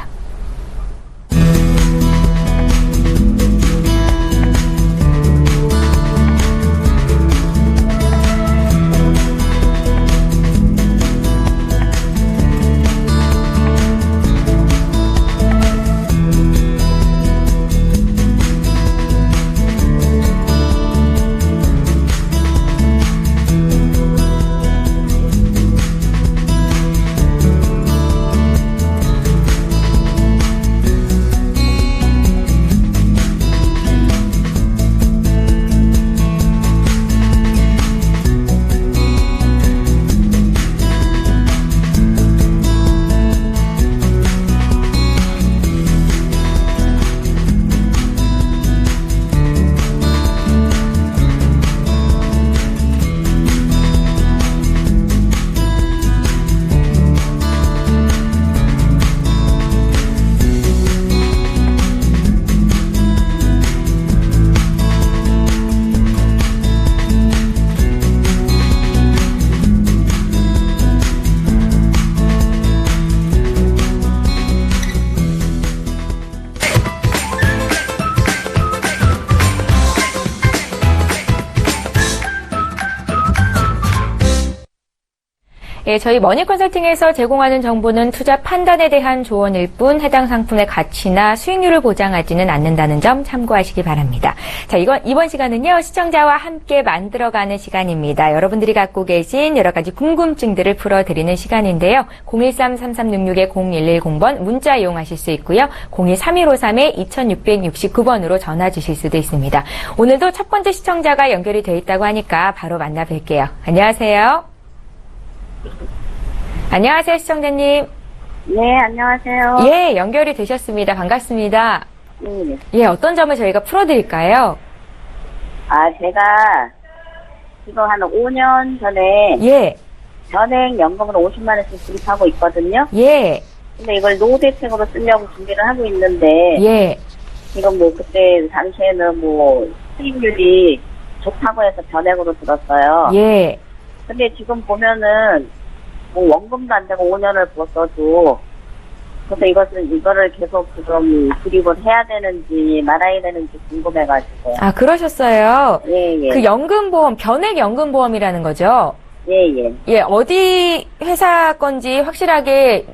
예, 저희 머니컨설팅에서 제공하는 정보는 투자 판단에 대한 조언일 뿐 해당 상품의 가치나 수익률을 보장하지는 않는다는 점 참고하시기 바랍니다. 자, 이번 시간은요, 시청자와 함께 만들어가는 시간입니다. 여러분들이 갖고 계신 여러 가지 궁금증들을 풀어드리는 시간인데요. 013-3366-0110번 문자 이용하실 수 있고요. 02-3153-2669번으로 전화 주실 수도 있습니다. 오늘도 첫 번째 시청자가 연결이 돼 있다고 하니까 바로 만나 뵐게요. 안녕하세요. 안녕하세요, 시청자님. 네, 안녕하세요. 예, 연결이 되셨습니다. 반갑습니다. 네. 예, 어떤 점을 저희가 풀어드릴까요? 제가 지금 한 5년 전에 예, 전액 연금을 50만 원씩 지급하고 있거든요. 예, 근데 이걸 노후대책으로 쓰려고 준비를 하고 있는데 예, 지금 뭐 그때 당시에는 뭐 수익률이 좋다고 해서 전액으로 들었어요. 예. 근데 지금 보면은 뭐 원금도 안 되고 5년을 부었어도 그래서 이거를 계속 지금 구입을 해야 되는지 말아야 되는지 궁금해가지고. 아, 그러셨어요. 예, 예. 그 연금보험, 변액 연금보험이라는 거죠? 예, 예. 예, 어디 회사 건지 확실하게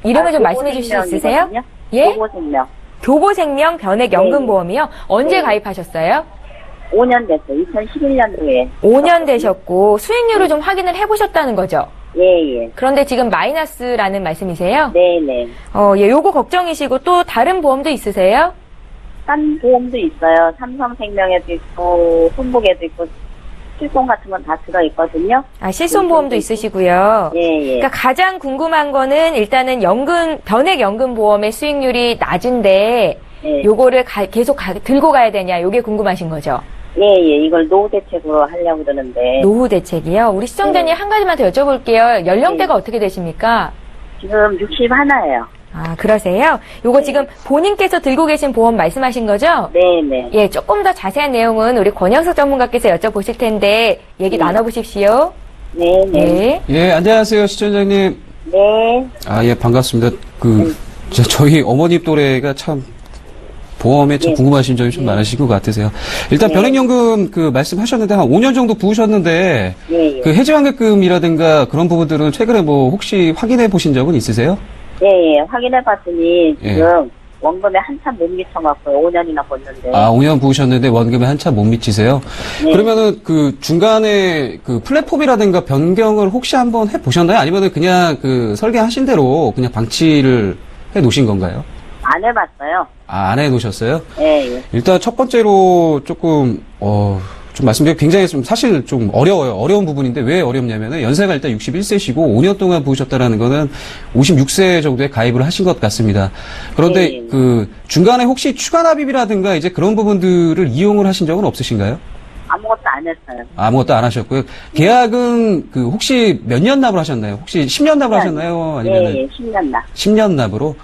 이름을 좀 말씀해 주실 수 있으세요? 예? 교보생명. 교보생명 변액 연금보험이요? 언제 네. 가입하셨어요? 5년 됐어요. 2011년도에. 5년 되셨고 수익률을 좀 확인을 해보셨다는 거죠? 예, 예. 그런데 지금 마이너스라는 말씀이세요? 네, 네. 예, 요거 걱정이시고 또 다른 보험도 있으세요? 딴 보험도 있어요. 삼성생명에도 있고, 훈복에도 있고, 실손 같은 건 다 들어있거든요. 아, 실손보험도 있으시고요. 예, 예. 그러니까 가장 궁금한 거는 일단은 변액 연금보험의 수익률이 낮은데 예. 요거를 계속 들고 가야 되냐, 요게 궁금하신 거죠? 예, 예. 이걸 노후 대책으로 하려고 그러는데. 노후 대책이요? 우리 시청자님 네. 한 가지만 더 여쭤볼게요. 연령대가 어떻게 되십니까? 지금 61예요. 아, 그러세요? 요거 지금 본인께서 들고 계신 보험 말씀하신 거죠? 네, 네. 예, 조금 더 자세한 내용은 우리 권영석 전문가께서 여쭤보실 텐데 얘기 나눠보십시오. 네, 네. 네. 예, 안녕하세요, 시청자님. 네. 예, 반갑습니다. 저희 어머님 또래가 참 보험에 참 네. 궁금하신 점이 좀 많으신 것 같으세요. 일단 네. 변액연금 말씀하셨는데 한 5년 정도 부으셨는데 예, 예. 그 해지환급금이라든가 그런 부분들은 최근에 뭐 혹시 확인해 보신 적은 있으세요? 예, 예. 확인해봤더니 예. 지금 원금에 한참 못 미쳐갖고요. 5년이나 걷는데. 5년 부으셨는데 원금에 한참 못 미치세요? 네. 그러면은 그 중간에 그 플랫폼이라든가 변경을 혹시 한번 해 보셨나요? 아니면은 그냥 그 설계하신 대로 그냥 방치를 해 놓으신 건가요? 안 해봤어요. 안 해 놓으셨어요? 예, 예. 일단 첫 번째로 조금 좀 말씀드리면 굉장히 좀 사실 좀 어려워요. 어려운 부분인데 왜 어렵냐면은 연세가 일단 61세시고 5년 동안 부으셨다라는 거는 56세 정도에 가입을 하신 것 같습니다. 그런데 네. 그 중간에 혹시 추가 납입이라든가 이제 그런 부분들을 이용을 하신 적은 없으신가요? 아무것도 안 했어요. 아무것도 안 하셨고요. 계약은 그 혹시 몇 년 납을 하셨나요? 혹시 10년 납을 하셨나요? 아니면은 예, 예. 10년 나. 10년 납으로?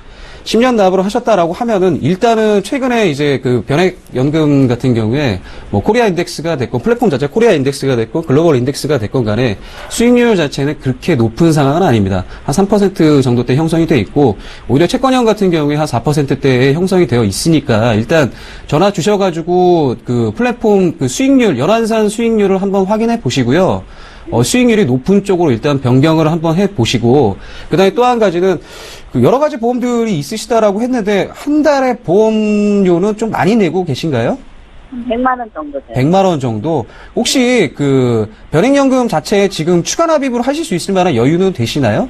10년 납으로 하셨다라고 하면은 일단은 최근에 이제 그 변액 연금 같은 경우에 뭐 코리아 인덱스가 됐건 플랫폼 자체 코리아 인덱스가 됐건 글로벌 인덱스가 됐건 간에 수익률 자체는 그렇게 높은 상황은 아닙니다. 한 3% 정도대 형성이 돼 있고 오히려 채권형 같은 경우에 한 4%대에 형성이 되어 있으니까 일단 전화 주셔가지고 그 플랫폼 그 수익률 연환산 수익률을 한번 확인해 보시고요. 수익률이 높은 쪽으로 일단 변경을 한번 해 보시고, 그 다음에 또 한 가지는, 그 여러 가지 보험들이 있으시다라고 했는데, 한 달에 보험료는 좀 많이 내고 계신가요? 한 100만 원 정도 돼요. 100만 원 정도? 혹시 그, 변액연금 자체에 지금 추가 납입을 하실 수 있을 만한 여유는 되시나요?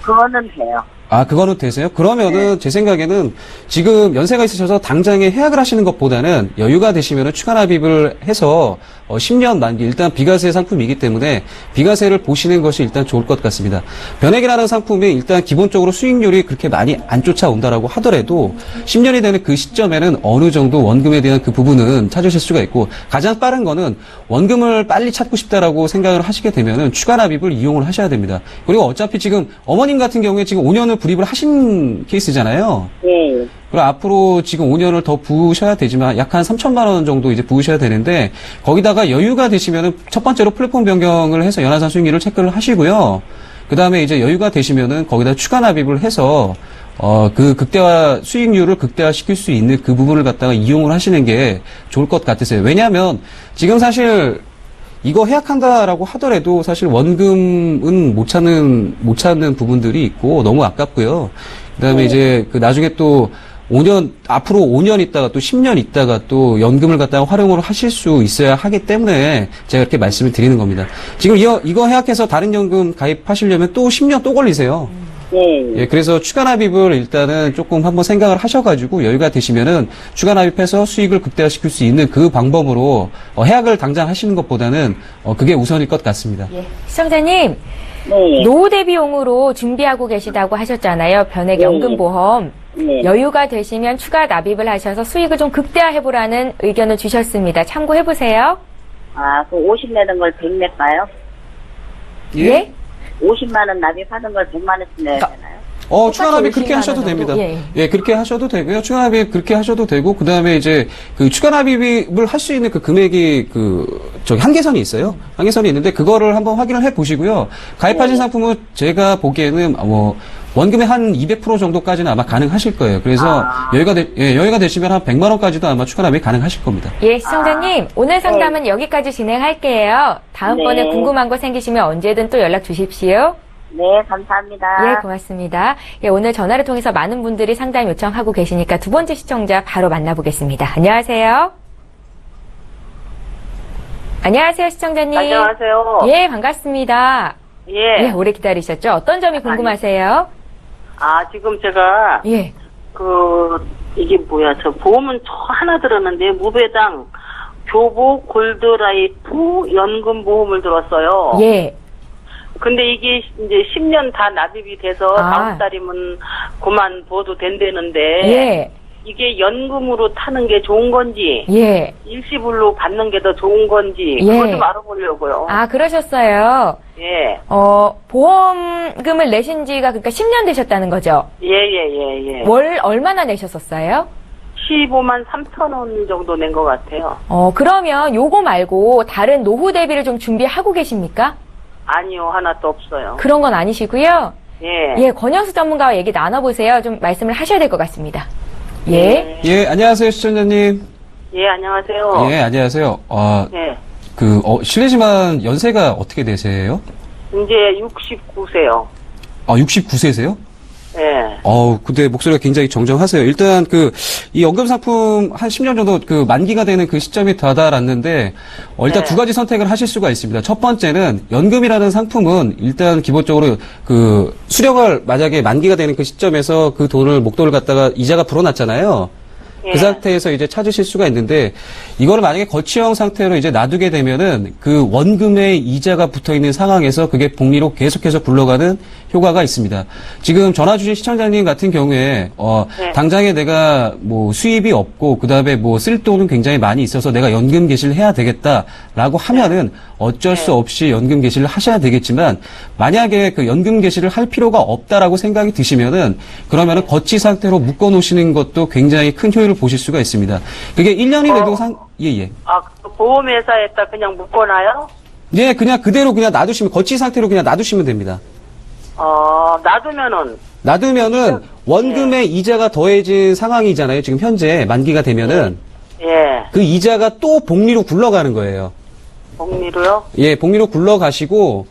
그거는 돼요. 그거는 되세요? 그러면은 제 생각에는 지금 연세가 있으셔서 당장에 해약을 하시는 것보다는 여유가 되시면은 추가 납입을 해서 10년 만기 일단 비과세 상품이기 때문에 비과세를 보시는 것이 일단 좋을 것 같습니다. 변액이라는 상품이 일단 기본적으로 수익률이 그렇게 많이 안 쫓아온다라고 하더라도 10년이 되는 그 시점에는 어느 정도 원금에 대한 그 부분은 찾으실 수가 있고 가장 빠른 거는 원금을 빨리 찾고 싶다라고 생각을 하시게 되면은 추가 납입을 이용을 하셔야 됩니다. 그리고 어차피 지금 어머님 같은 경우에 지금 5년을 불입을 하신 케이스잖아요. 예, 예. 그리고 앞으로 지금 5년을 더 부으셔야 되지만 약 한 3천만 원 정도 이제 부으셔야 되는데 거기다가 여유가 되시면은 첫 번째로 플랫폼 변경을 해서 연한산 수익률을 체크를 하시고요. 그 다음에 이제 여유가 되시면은 거기다 추가 납입을 해서 그 수익률을 극대화시킬 수 있는 그 부분을 갖다가 이용을 하시는 게 좋을 것 같으세요. 왜냐하면 지금 사실 이거 해약한다라고 하더라도 사실 원금은 못 찾는 부분들이 있고 너무 아깝고요. 그다음에 이제 그 나중에 또 5년, 앞으로 5년 있다가 또 10년 있다가 또 연금을 갖다가 활용을 하실 수 있어야 하기 때문에 제가 이렇게 말씀을 드리는 겁니다. 지금 이거 해약해서 다른 연금 가입하시려면 또 10년 또 걸리세요. 예, 그래서 추가 납입을 일단은 조금 한번 생각을 하셔가지고 여유가 되시면은 추가 납입해서 수익을 극대화시킬 수 있는 그 방법으로 해약을 당장 하시는 것보다는 그게 우선일 것 같습니다. 예. 시청자님, 네. 노후 대비용으로 준비하고 계시다고 하셨잖아요. 변액 네. 연금보험. 네. 여유가 되시면 추가 납입을 하셔서 수익을 좀 극대화해보라는 의견을 주셨습니다. 참고해보세요. 아, 그 50 내는 걸 100 낼까요? 예? 50만 원 납입하는 걸 100만 원씩 내야 되나요? 추가 납입 그렇게 50만 하셔도 원 정도? 됩니다. 예. 그렇게 하셔도 되고요. 추가 납입 그렇게 하셔도 되고, 그 다음에 이제 그 추가 납입을 할 수 있는 그 금액이 한계선이 있어요. 한계선이 있는데, 그거를 한번 확인을 해 보시고요. 가입하신 상품은 제가 보기에는 원금의 한 200% 정도까지는 아마 가능하실 거예요. 그래서 여유가 되시면 한 100만 원까지도 아마 추가 납입이 가능하실 겁니다. 예, 시청자님, 오늘 상담은 여기까지 진행할게요. 다음번에 네. 궁금한 거 생기시면 언제든 또 연락 주십시오. 네, 감사합니다. 예, 고맙습니다. 예, 오늘 전화를 통해서 많은 분들이 상담 요청하고 계시니까 두 번째 시청자 바로 만나보겠습니다. 안녕하세요. 안녕하세요, 시청자님. 안녕하세요. 예, 반갑습니다. 예. 예, 오래 기다리셨죠? 어떤 점이 궁금하세요? 지금 제가, 예. 이게 뭐야, 보험은 하나 들었는데, 무배당, 교복, 골드라이프, 연금보험을 들었어요. 예. 근데 이게 이제 10년 다 납입이 돼서 다음 달이면 그만둬도 된다는데, 예. 이게 연금으로 타는 게 좋은 건지, 예. 일시불로 받는 게 더 좋은 건지, 예. 그거 좀 알아보려고요. 그러셨어요. 예. 보험금을 내신 지가 그러니까 10년 되셨다는 거죠? 예. 월 얼마나 내셨었어요? 15만 3천 원 정도 낸 것 같아요. 그러면 요거 말고 다른 노후 대비를 좀 준비하고 계십니까? 아니요, 하나도 없어요. 그런 건 아니시고요. 예. 예, 권영수 전문가와 얘기 나눠보세요. 좀 말씀을 하셔야 될 것 같습니다. 예. 예, 안녕하세요, 시청자님. 예, 안녕하세요. 예, 안녕하세요. 예. 실례지만 연세가 어떻게 되세요? 이제 69세요. 69세세요? 예. 근데 목소리가 굉장히 정정하세요. 일단 이 연금 상품 한 10년 정도 만기가 되는 그 시점이 다다랐는데, 일단 네. 두 가지 선택을 하실 수가 있습니다. 첫 번째는 연금이라는 상품은 일단 기본적으로 수령을 만약에 만기가 되는 그 시점에서 그 목돈을 갖다가 이자가 불어났잖아요. 예. 그 상태에서 이제 찾으실 수가 있는데, 이거를 만약에 거치형 상태로 이제 놔두게 되면은 그 원금의 이자가 붙어 있는 상황에서 그게 복리로 계속해서 굴러가는 효과가 있습니다. 지금 전화 주신 시청자님 같은 경우에, 네. 당장에 내가 수입이 없고, 그 다음에 쓸 돈은 굉장히 많이 있어서 내가 연금 개시를 해야 되겠다라고 하면은 어쩔 수 없이 연금 개시를 하셔야 되겠지만, 만약에 그 연금 개시를 할 필요가 없다라고 생각이 드시면은, 그러면은 거치 상태로 묶어 놓으시는 것도 굉장히 큰 효율을 보실 수가 있습니다. 그게 1년이 돼도 예. 보험회사에다 그냥 묶어놔요? 예, 그냥 그대로 그냥 놔두시면, 거치 상태로 그냥 놔두시면 됩니다. 놔두면은 원금의 이자가 더해진 상황이잖아요. 지금 현재 만기가 되면은. 예. 그 이자가 또 복리로 굴러가는 거예요. 복리로요? 예, 복리로 굴러가시고,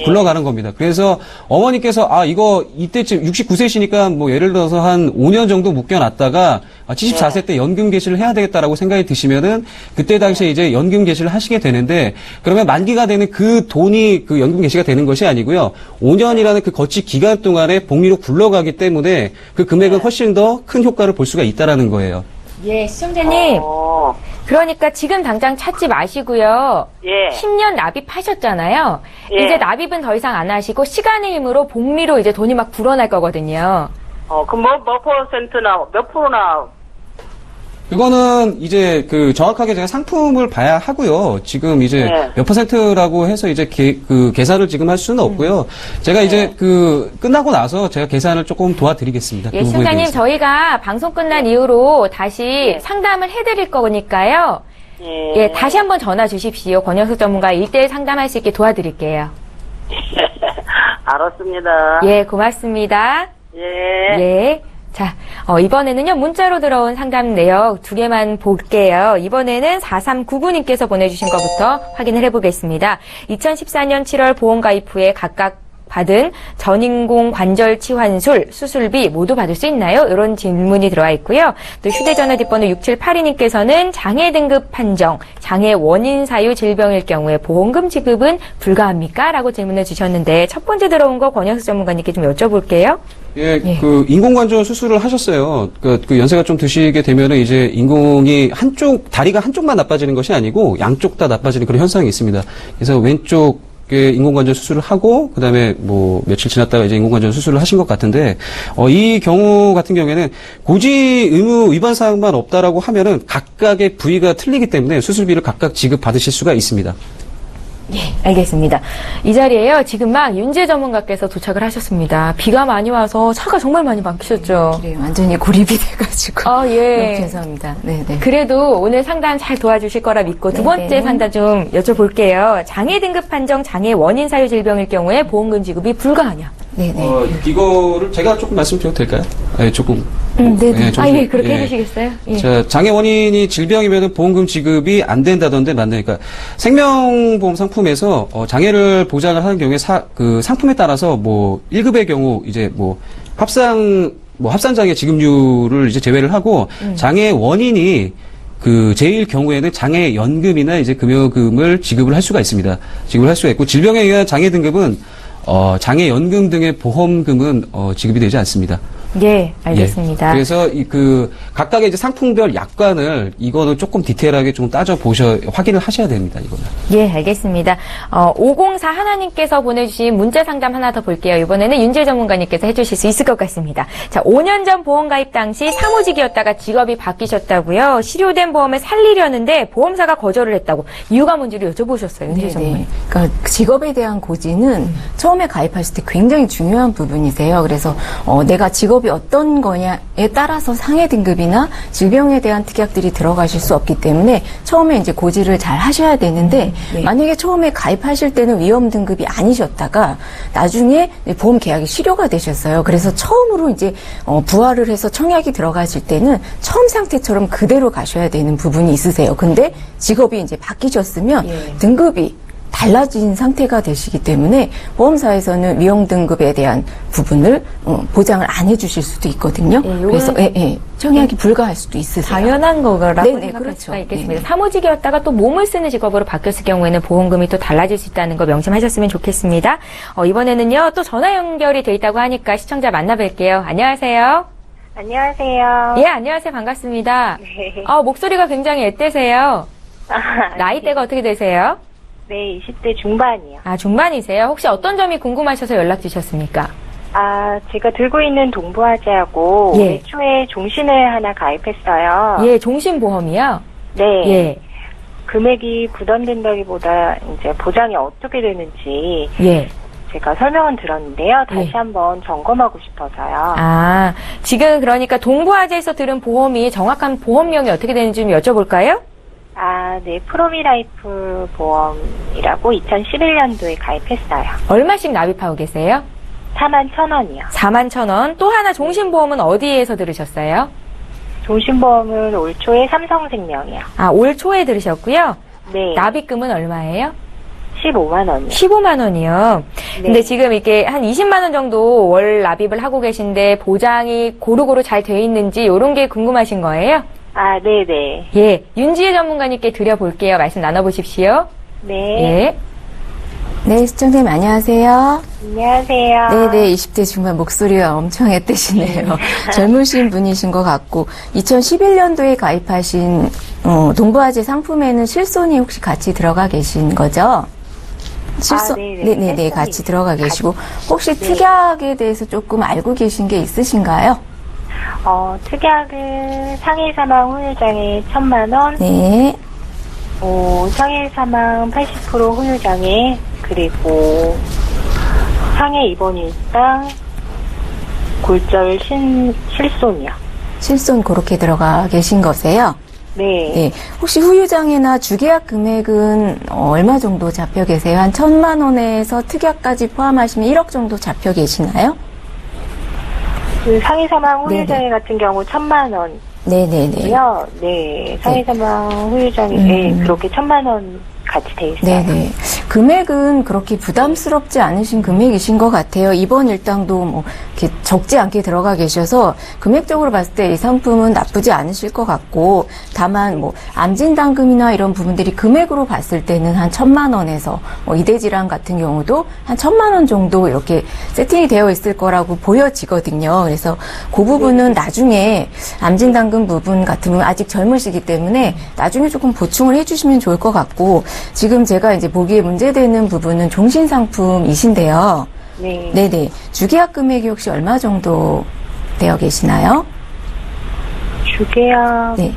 굴러가는 겁니다. 그래서 어머니께서, 이거 이때쯤 69세시니까 예를 들어서 한 5년 정도 묶여놨다가 74세 때 연금 개시를 해야 되겠다라고 생각이 드시면은 그때 당시에 이제 연금 개시를 하시게 되는데, 그러면 만기가 되는 그 돈이 그 연금 개시가 되는 것이 아니고요. 5년이라는 그 거치 기간 동안에 복리로 굴러가기 때문에 그 금액은 훨씬 더 큰 효과를 볼 수가 있다라는 거예요. 예, 시청자님. 그러니까 지금 당장 찾지 마시고요. 예. 10년 납입하셨잖아요. 예. 이제 납입은 더 이상 안 하시고 시간의 힘으로 복리로 이제 돈이 막 불어날 거거든요. 그럼 몇 퍼센트나, 몇 프로나? 그거는 이제 정확하게 제가 상품을 봐야 하고요. 지금 이제 몇 퍼센트라고 해서 이제 계산을 지금 할 수는 없고요. 제가 이제 끝나고 나서 제가 계산을 조금 도와드리겠습니다. 예, 시청자님, 저희가 방송 끝난 이후로 다시 상담을 해드릴 거니까요. 예, 다시 한번 전화 주십시오. 권영수 전문가 1대1 상담할 수 있게 도와드릴게요. 알았습니다. 예, 고맙습니다. 예. 예. 자, 이번에는요, 문자로 들어온 상담 내역 2개만 볼게요. 이번에는 4399님께서 보내주신 것부터 확인을 해보겠습니다. 2014년 7월 보험가입 후에 각각 받은 전인공 관절 치환술, 수술비 모두 받을 수 있나요? 이런 질문이 들어와 있고요. 또 휴대전화 뒷번호 6782님께서는 장애 등급 판정, 장애 원인 사유 질병일 경우에 보험금 지급은 불가합니까? 라고 질문을 주셨는데 첫 번째 들어온 거 권영수 전문가님께 좀 여쭤볼게요. 예, 그 인공관절 수술을 하셨어요. 그 연세가 좀 드시게 되면은 이제 인공이 다리가 한쪽만 나빠지는 것이 아니고 양쪽 다 나빠지는 그런 현상이 있습니다. 그래서 왼쪽 인공관절 수술을 하고 그다음에 뭐 며칠 지났다가 이제 인공관절 수술을 하신 것 같은데 이 경우 같은 경우에는 고지 의무 위반 사항만 없다라고 하면은 각각의 부위가 틀리기 때문에 수술비를 각각 지급 받으실 수가 있습니다. 예, 알겠습니다. 이 자리에요. 지금 막 윤재 전문가께서 도착을 하셨습니다. 비가 많이 와서 차가 정말 많이 막히셨죠. 그래요. 완전히 고립이 돼가지고. 예. 너무 죄송합니다. 네네. 그래도 오늘 상담 잘 도와주실 거라 믿고 두 번째 네네. 상담 좀 여쭤볼게요. 장애 등급 판정, 장애 원인 사유 질병일 경우에 보험금 지급이 불가하냐? 네네. 이거를 제가 조금 말씀드려도 될까요? 네, 조금. 네네. 좀 그렇게 해주시겠어요? 예. 자, 장애 원인이 질병이면 보험금 지급이 안 된다던데 맞나요? 그러니까 생명보험 상품에서 장애를 보장을 하는 경우에 그 상품에 따라서 뭐 1급의 경우 이제 뭐 합산장애 지급률을 이제 제외를 하고 장애 원인이 그 제일 경우에는 장애 연금이나 이제 금요금을 지급을 할 수가 있습니다. 지급을 할 수가 있고 질병에 의한 장애 등급은 장애 연금 등의 보험금은 지급이 되지 않습니다. 예, 알겠습니다. 예, 그래서 각각의 이제 상품별 약관을 이거는 조금 디테일하게 좀 확인을 하셔야 됩니다, 이거는. 예, 알겠습니다. 504 하나님께서 보내주신 문자 상담 하나 더 볼게요. 이번에는 윤재 전문가님께서 해주실 수 있을 것 같습니다. 자, 5년 전 보험 가입 당시 사무직이었다가 직업이 바뀌셨다고요. 실효된 보험을 살리려는데 보험사가 거절을 했다고. 이유가 뭔지를 여쭤보셨어요, 윤재 전문가님. 그러니까 직업에 대한 고지는 처음에 가입하실 때 굉장히 중요한 부분이세요. 그래서 내가 직업이 어떤 거냐에 따라서 상해 등급이나 질병에 대한 특약들이 들어가실 수 없기 때문에 처음에 이제 고지를 잘 하셔야 되는데 만약에 처음에 가입하실 때는 위험 등급이 아니셨다가 나중에 보험 계약이 실효가 되셨어요. 그래서 처음으로 이제 부활을 해서 청약이 들어가실 때는 처음 상태처럼 그대로 가셔야 되는 부분이 있으세요. 근데 직업이 이제 바뀌셨으면 등급이 달라진 상태가 되시기 때문에 보험사에서는 위험 등급에 대한 부분을 보장을 안 해주실 수도 있거든요. 그래서 청약이 불가할 수도 있으세요. 당연한 거라고 네네, 생각할 그렇죠. 수가 있겠습니다. 사무직이었다가 또 몸을 쓰는 직업으로 바뀌었을 경우에는 보험금이 또 달라질 수 있다는 거 명심하셨으면 좋겠습니다. 이번에는요, 또 전화 연결이 돼 있다고 하니까 시청자 만나뵐게요. 안녕하세요. 안녕하세요. 예, 안녕하세요. 반갑습니다. 네. 목소리가 굉장히 앳되세요. 나이대가 어떻게 되세요? 네, 20대 중반이요. 중반이세요? 혹시 어떤 점이 궁금하셔서 연락 주셨습니까? 제가 들고 있는 동부화재하고 예. 올해 초에 종신을 하나 가입했어요. 예, 종신보험이요? 네. 예. 금액이 부담된다기보다 이제 보장이 어떻게 되는지 예. 제가 설명은 들었는데요. 다시 예. 한번 점검하고 싶어서요. 지금 그러니까 동부화재에서 들은 보험이 정확한 보험명이 어떻게 되는지 좀 여쭤볼까요? 네. 프로미라이프 보험이라고 2011년도에 가입했어요. 얼마씩 납입하고 계세요? 41,000원이요. 41,000원. 또 하나 종신보험은 어디에서 들으셨어요? 종신보험은 올 초에 삼성생명이요. 올 초에 들으셨고요. 네. 납입금은 얼마예요? 15만 원이요. 15만 원이요. 네. 근데 지금 이게 한 20만 원 정도 월 납입을 하고 계신데 보장이 고루고루 잘 돼 있는지 이런 게 궁금하신 거예요? 네네. 예. 윤지혜 전문가님께 드려볼게요. 말씀 나눠보십시오. 네. 예. 네, 시청자님 안녕하세요. 안녕하세요. 네네, 20대 중반 목소리가 엄청 앳되시네요. 젊으신 분이신 것 같고, 2011년도에 가입하신 동부화재 상품에는 실손이 혹시 같이 들어가 계신 거죠? 네네네, 같이 들어가 계시고, 혹시 특약에 대해서 조금 알고 계신 게 있으신가요? 특약은 상해 사망 후유장애 1,000만 원. 네. 상해 사망 80% 후유장애, 그리고 상해 입원 일당 골절 실손이요. 실손 그렇게 들어가 계신 거세요? 네. 네. 혹시 후유장애나 주계약 금액은 얼마 정도 잡혀 계세요? 한 1,000만 원에서 특약까지 포함하시면 1억 정도 잡혀 계시나요? 그 상해 사망 후유장애 같은 경우 1,000만 원. 네네네. 고요. 네, 상해 사망 후유장애 그렇게 1,000만 원 같이 돼 있어요. 네네. 금액은 그렇게 부담스럽지 않으신 금액이신 것 같아요. 이번 일당도 뭐 이렇게 적지 않게 들어가 계셔서 금액적으로 봤을 때 이 상품은 나쁘지 않으실 것 같고, 다만 뭐 암진단금이나 이런 부분들이 금액으로 봤을 때는 한 1,000만 원에서 뭐 이대질환 같은 경우도 한 1,000만 원 정도 이렇게 세팅이 되어 있을 거라고 보여지거든요. 그래서 그 부분은 나중에 암진단금 부분 같은 경우는 아직 젊으시기 때문에 나중에 조금 보충을 해주시면 좋을 것 같고, 지금 제가 이제 보기에 문제되는 부분은 종신상품이신데요. 네. 네네. 주계약 금액이 혹시 얼마 정도 되어 계시나요? 주계약은 네.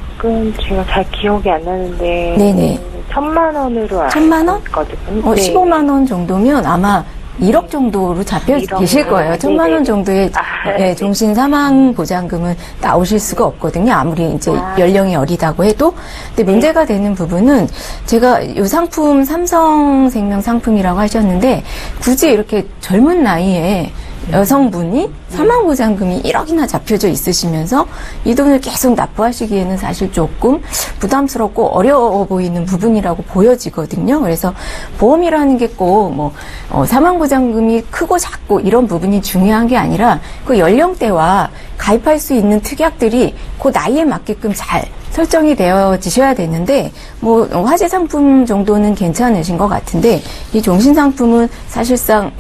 제가 잘 기억이 안 나는데. 네네. 1,000만 원으로 1,000만 원? 알거든요. 네. 15만 원 정도면 아마 1억 정도로 잡혀 1억 계실 거예요. 1,000만 원 정도의 네. 종신 사망 보장금은 나오실 수가 없거든요. 아무리 이제 연령이 어리다고 해도. 근데 문제가 되는 부분은 제가 이 상품 삼성생명 상품이라고 하셨는데 굳이 이렇게 젊은 나이에 여성분이 사망보장금이 1억이나 잡혀져 있으시면서 이 돈을 계속 납부하시기에는 사실 조금 부담스럽고 어려워 보이는 부분이라고 보여지거든요. 그래서 보험이라는 게 꼭 뭐 사망보장금이 크고 작고 이런 부분이 중요한 게 아니라 그 연령대와 가입할 수 있는 특약들이 그 나이에 맞게끔 잘 설정이 되어지셔야 되는데, 뭐 화재 상품 정도는 괜찮으신 것 같은데 이 종신 상품은 사실상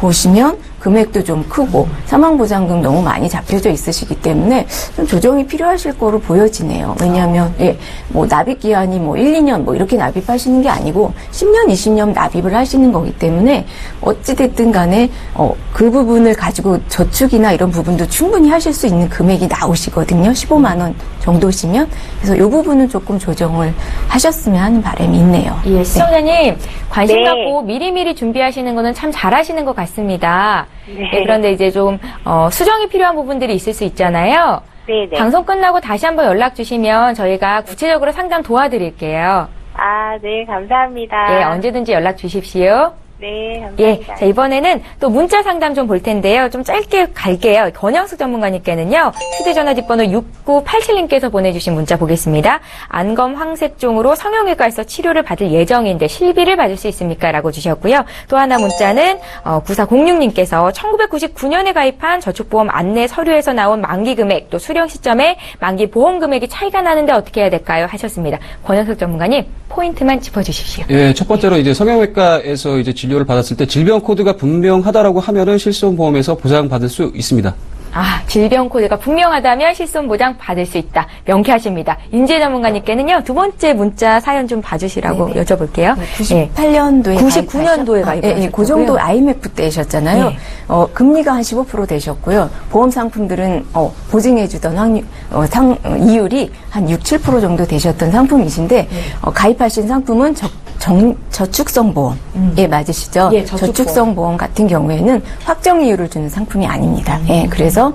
보시면 금액도 좀 크고 사망보장금 너무 많이 잡혀져 있으시기 때문에 좀 조정이 필요하실 거로 보여지네요. 왜냐하면 뭐 납입기한이 뭐 1, 2년 뭐 이렇게 납입하시는 게 아니고 10년, 20년 납입을 하시는 거기 때문에 어찌됐든 간에 그 부분을 가지고 저축이나 이런 부분도 충분히 하실 수 있는 금액이 나오시거든요. 15만 원 정도시면. 그래서 이 부분은 조금 조정을 하셨으면 하는 바람이 있네요. 예, 시청자님 관심 네. 갖고 미리미리 준비하시는 거는 참 잘하시는 것 같습니다. 네. 예, 그런데 이제 좀 수정이 필요한 부분들이 있을 수 있잖아요. 네네. 방송 끝나고 다시 한번 연락 주시면 저희가 구체적으로 상담 도와드릴게요. 아, 네, 감사합니다. 예, 언제든지 연락 주십시오. 네, 예, 감사합니다. 자, 이번에는 또 문자 상담 좀 볼 텐데요. 좀 짧게 갈게요. 권영숙 전문가님께는요, 휴대전화 뒷번호 6987님께서 보내주신 문자 보겠습니다. 안검 황색종으로 성형외과에서 치료를 받을 예정인데 실비를 받을 수 있습니까? 라고 주셨고요. 또 하나 문자는 9406님께서 1999년에 가입한 저축보험 안내 서류에서 나온 만기 금액, 또 수령 시점에 만기 보험 금액이 차이가 나는데 어떻게 해야 될까요? 하셨습니다. 권영숙 전문가님, 포인트만 짚어주십시오. 예, 첫 번째로 이제 성형외과에서 이제 진료를 받았을 때 질병 코드가 분명하다라고 하면은 실손보험에서 보장받을 수 있습니다. 아, 질병 코드가 분명하다면 실손 보장 받을 수 있다. 명쾌하십니다. 인재 전문가님께는요, 두 번째 문자 사연 좀 봐주시라고 네네. 여쭤볼게요. 98년도에 99년도에 가입하셨고요. 그 정도 IMF 때셨잖아요. 네. 금리가 한 15% 되셨고요. 보험 상품들은 보증해주던 이율이 한 6, 7% 정도 되셨던 상품이신데 가입하신 상품은 저축성 보험에 맞으시죠? 예, 저축보험. 저축성 보험 같은 경우에는 확정 이율을 주는 상품이 아닙니다. 예, 그래서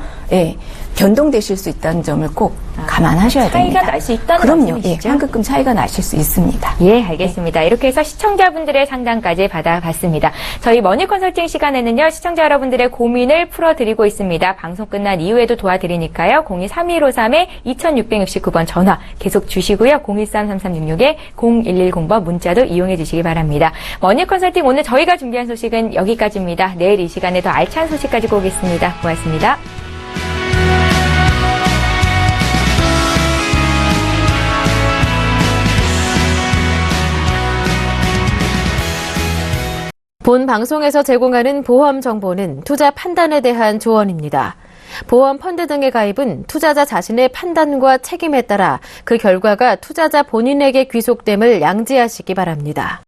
변동되실 수 있다는 점을 꼭 감안하셔야 됩니다. 차이가 날 수 있다는 그럼요. 말씀이시죠? 환급금 차이가 나실 수 있습니다. 예, 알겠습니다. 이렇게 해서 시청자분들의 상담까지 받아봤습니다. 저희 머니 컨설팅 시간에는요, 시청자 여러분들의 고민을 풀어드리고 있습니다. 방송 끝난 이후에도 도와드리니까요. 02-3153-2669번 전화 계속 주시고요. 013-3366-0110번 문자도 이용해 주시기 바랍니다. 머니 컨설팅 오늘 저희가 준비한 소식은 여기까지입니다. 내일 이 시간에 더 알찬 소식 가지고 오겠습니다. 고맙습니다. 본 방송에서 제공하는 보험 정보는 투자 판단에 대한 조언입니다. 보험 펀드 등의 가입은 투자자 자신의 판단과 책임에 따라 그 결과가 투자자 본인에게 귀속됨을 양지하시기 바랍니다.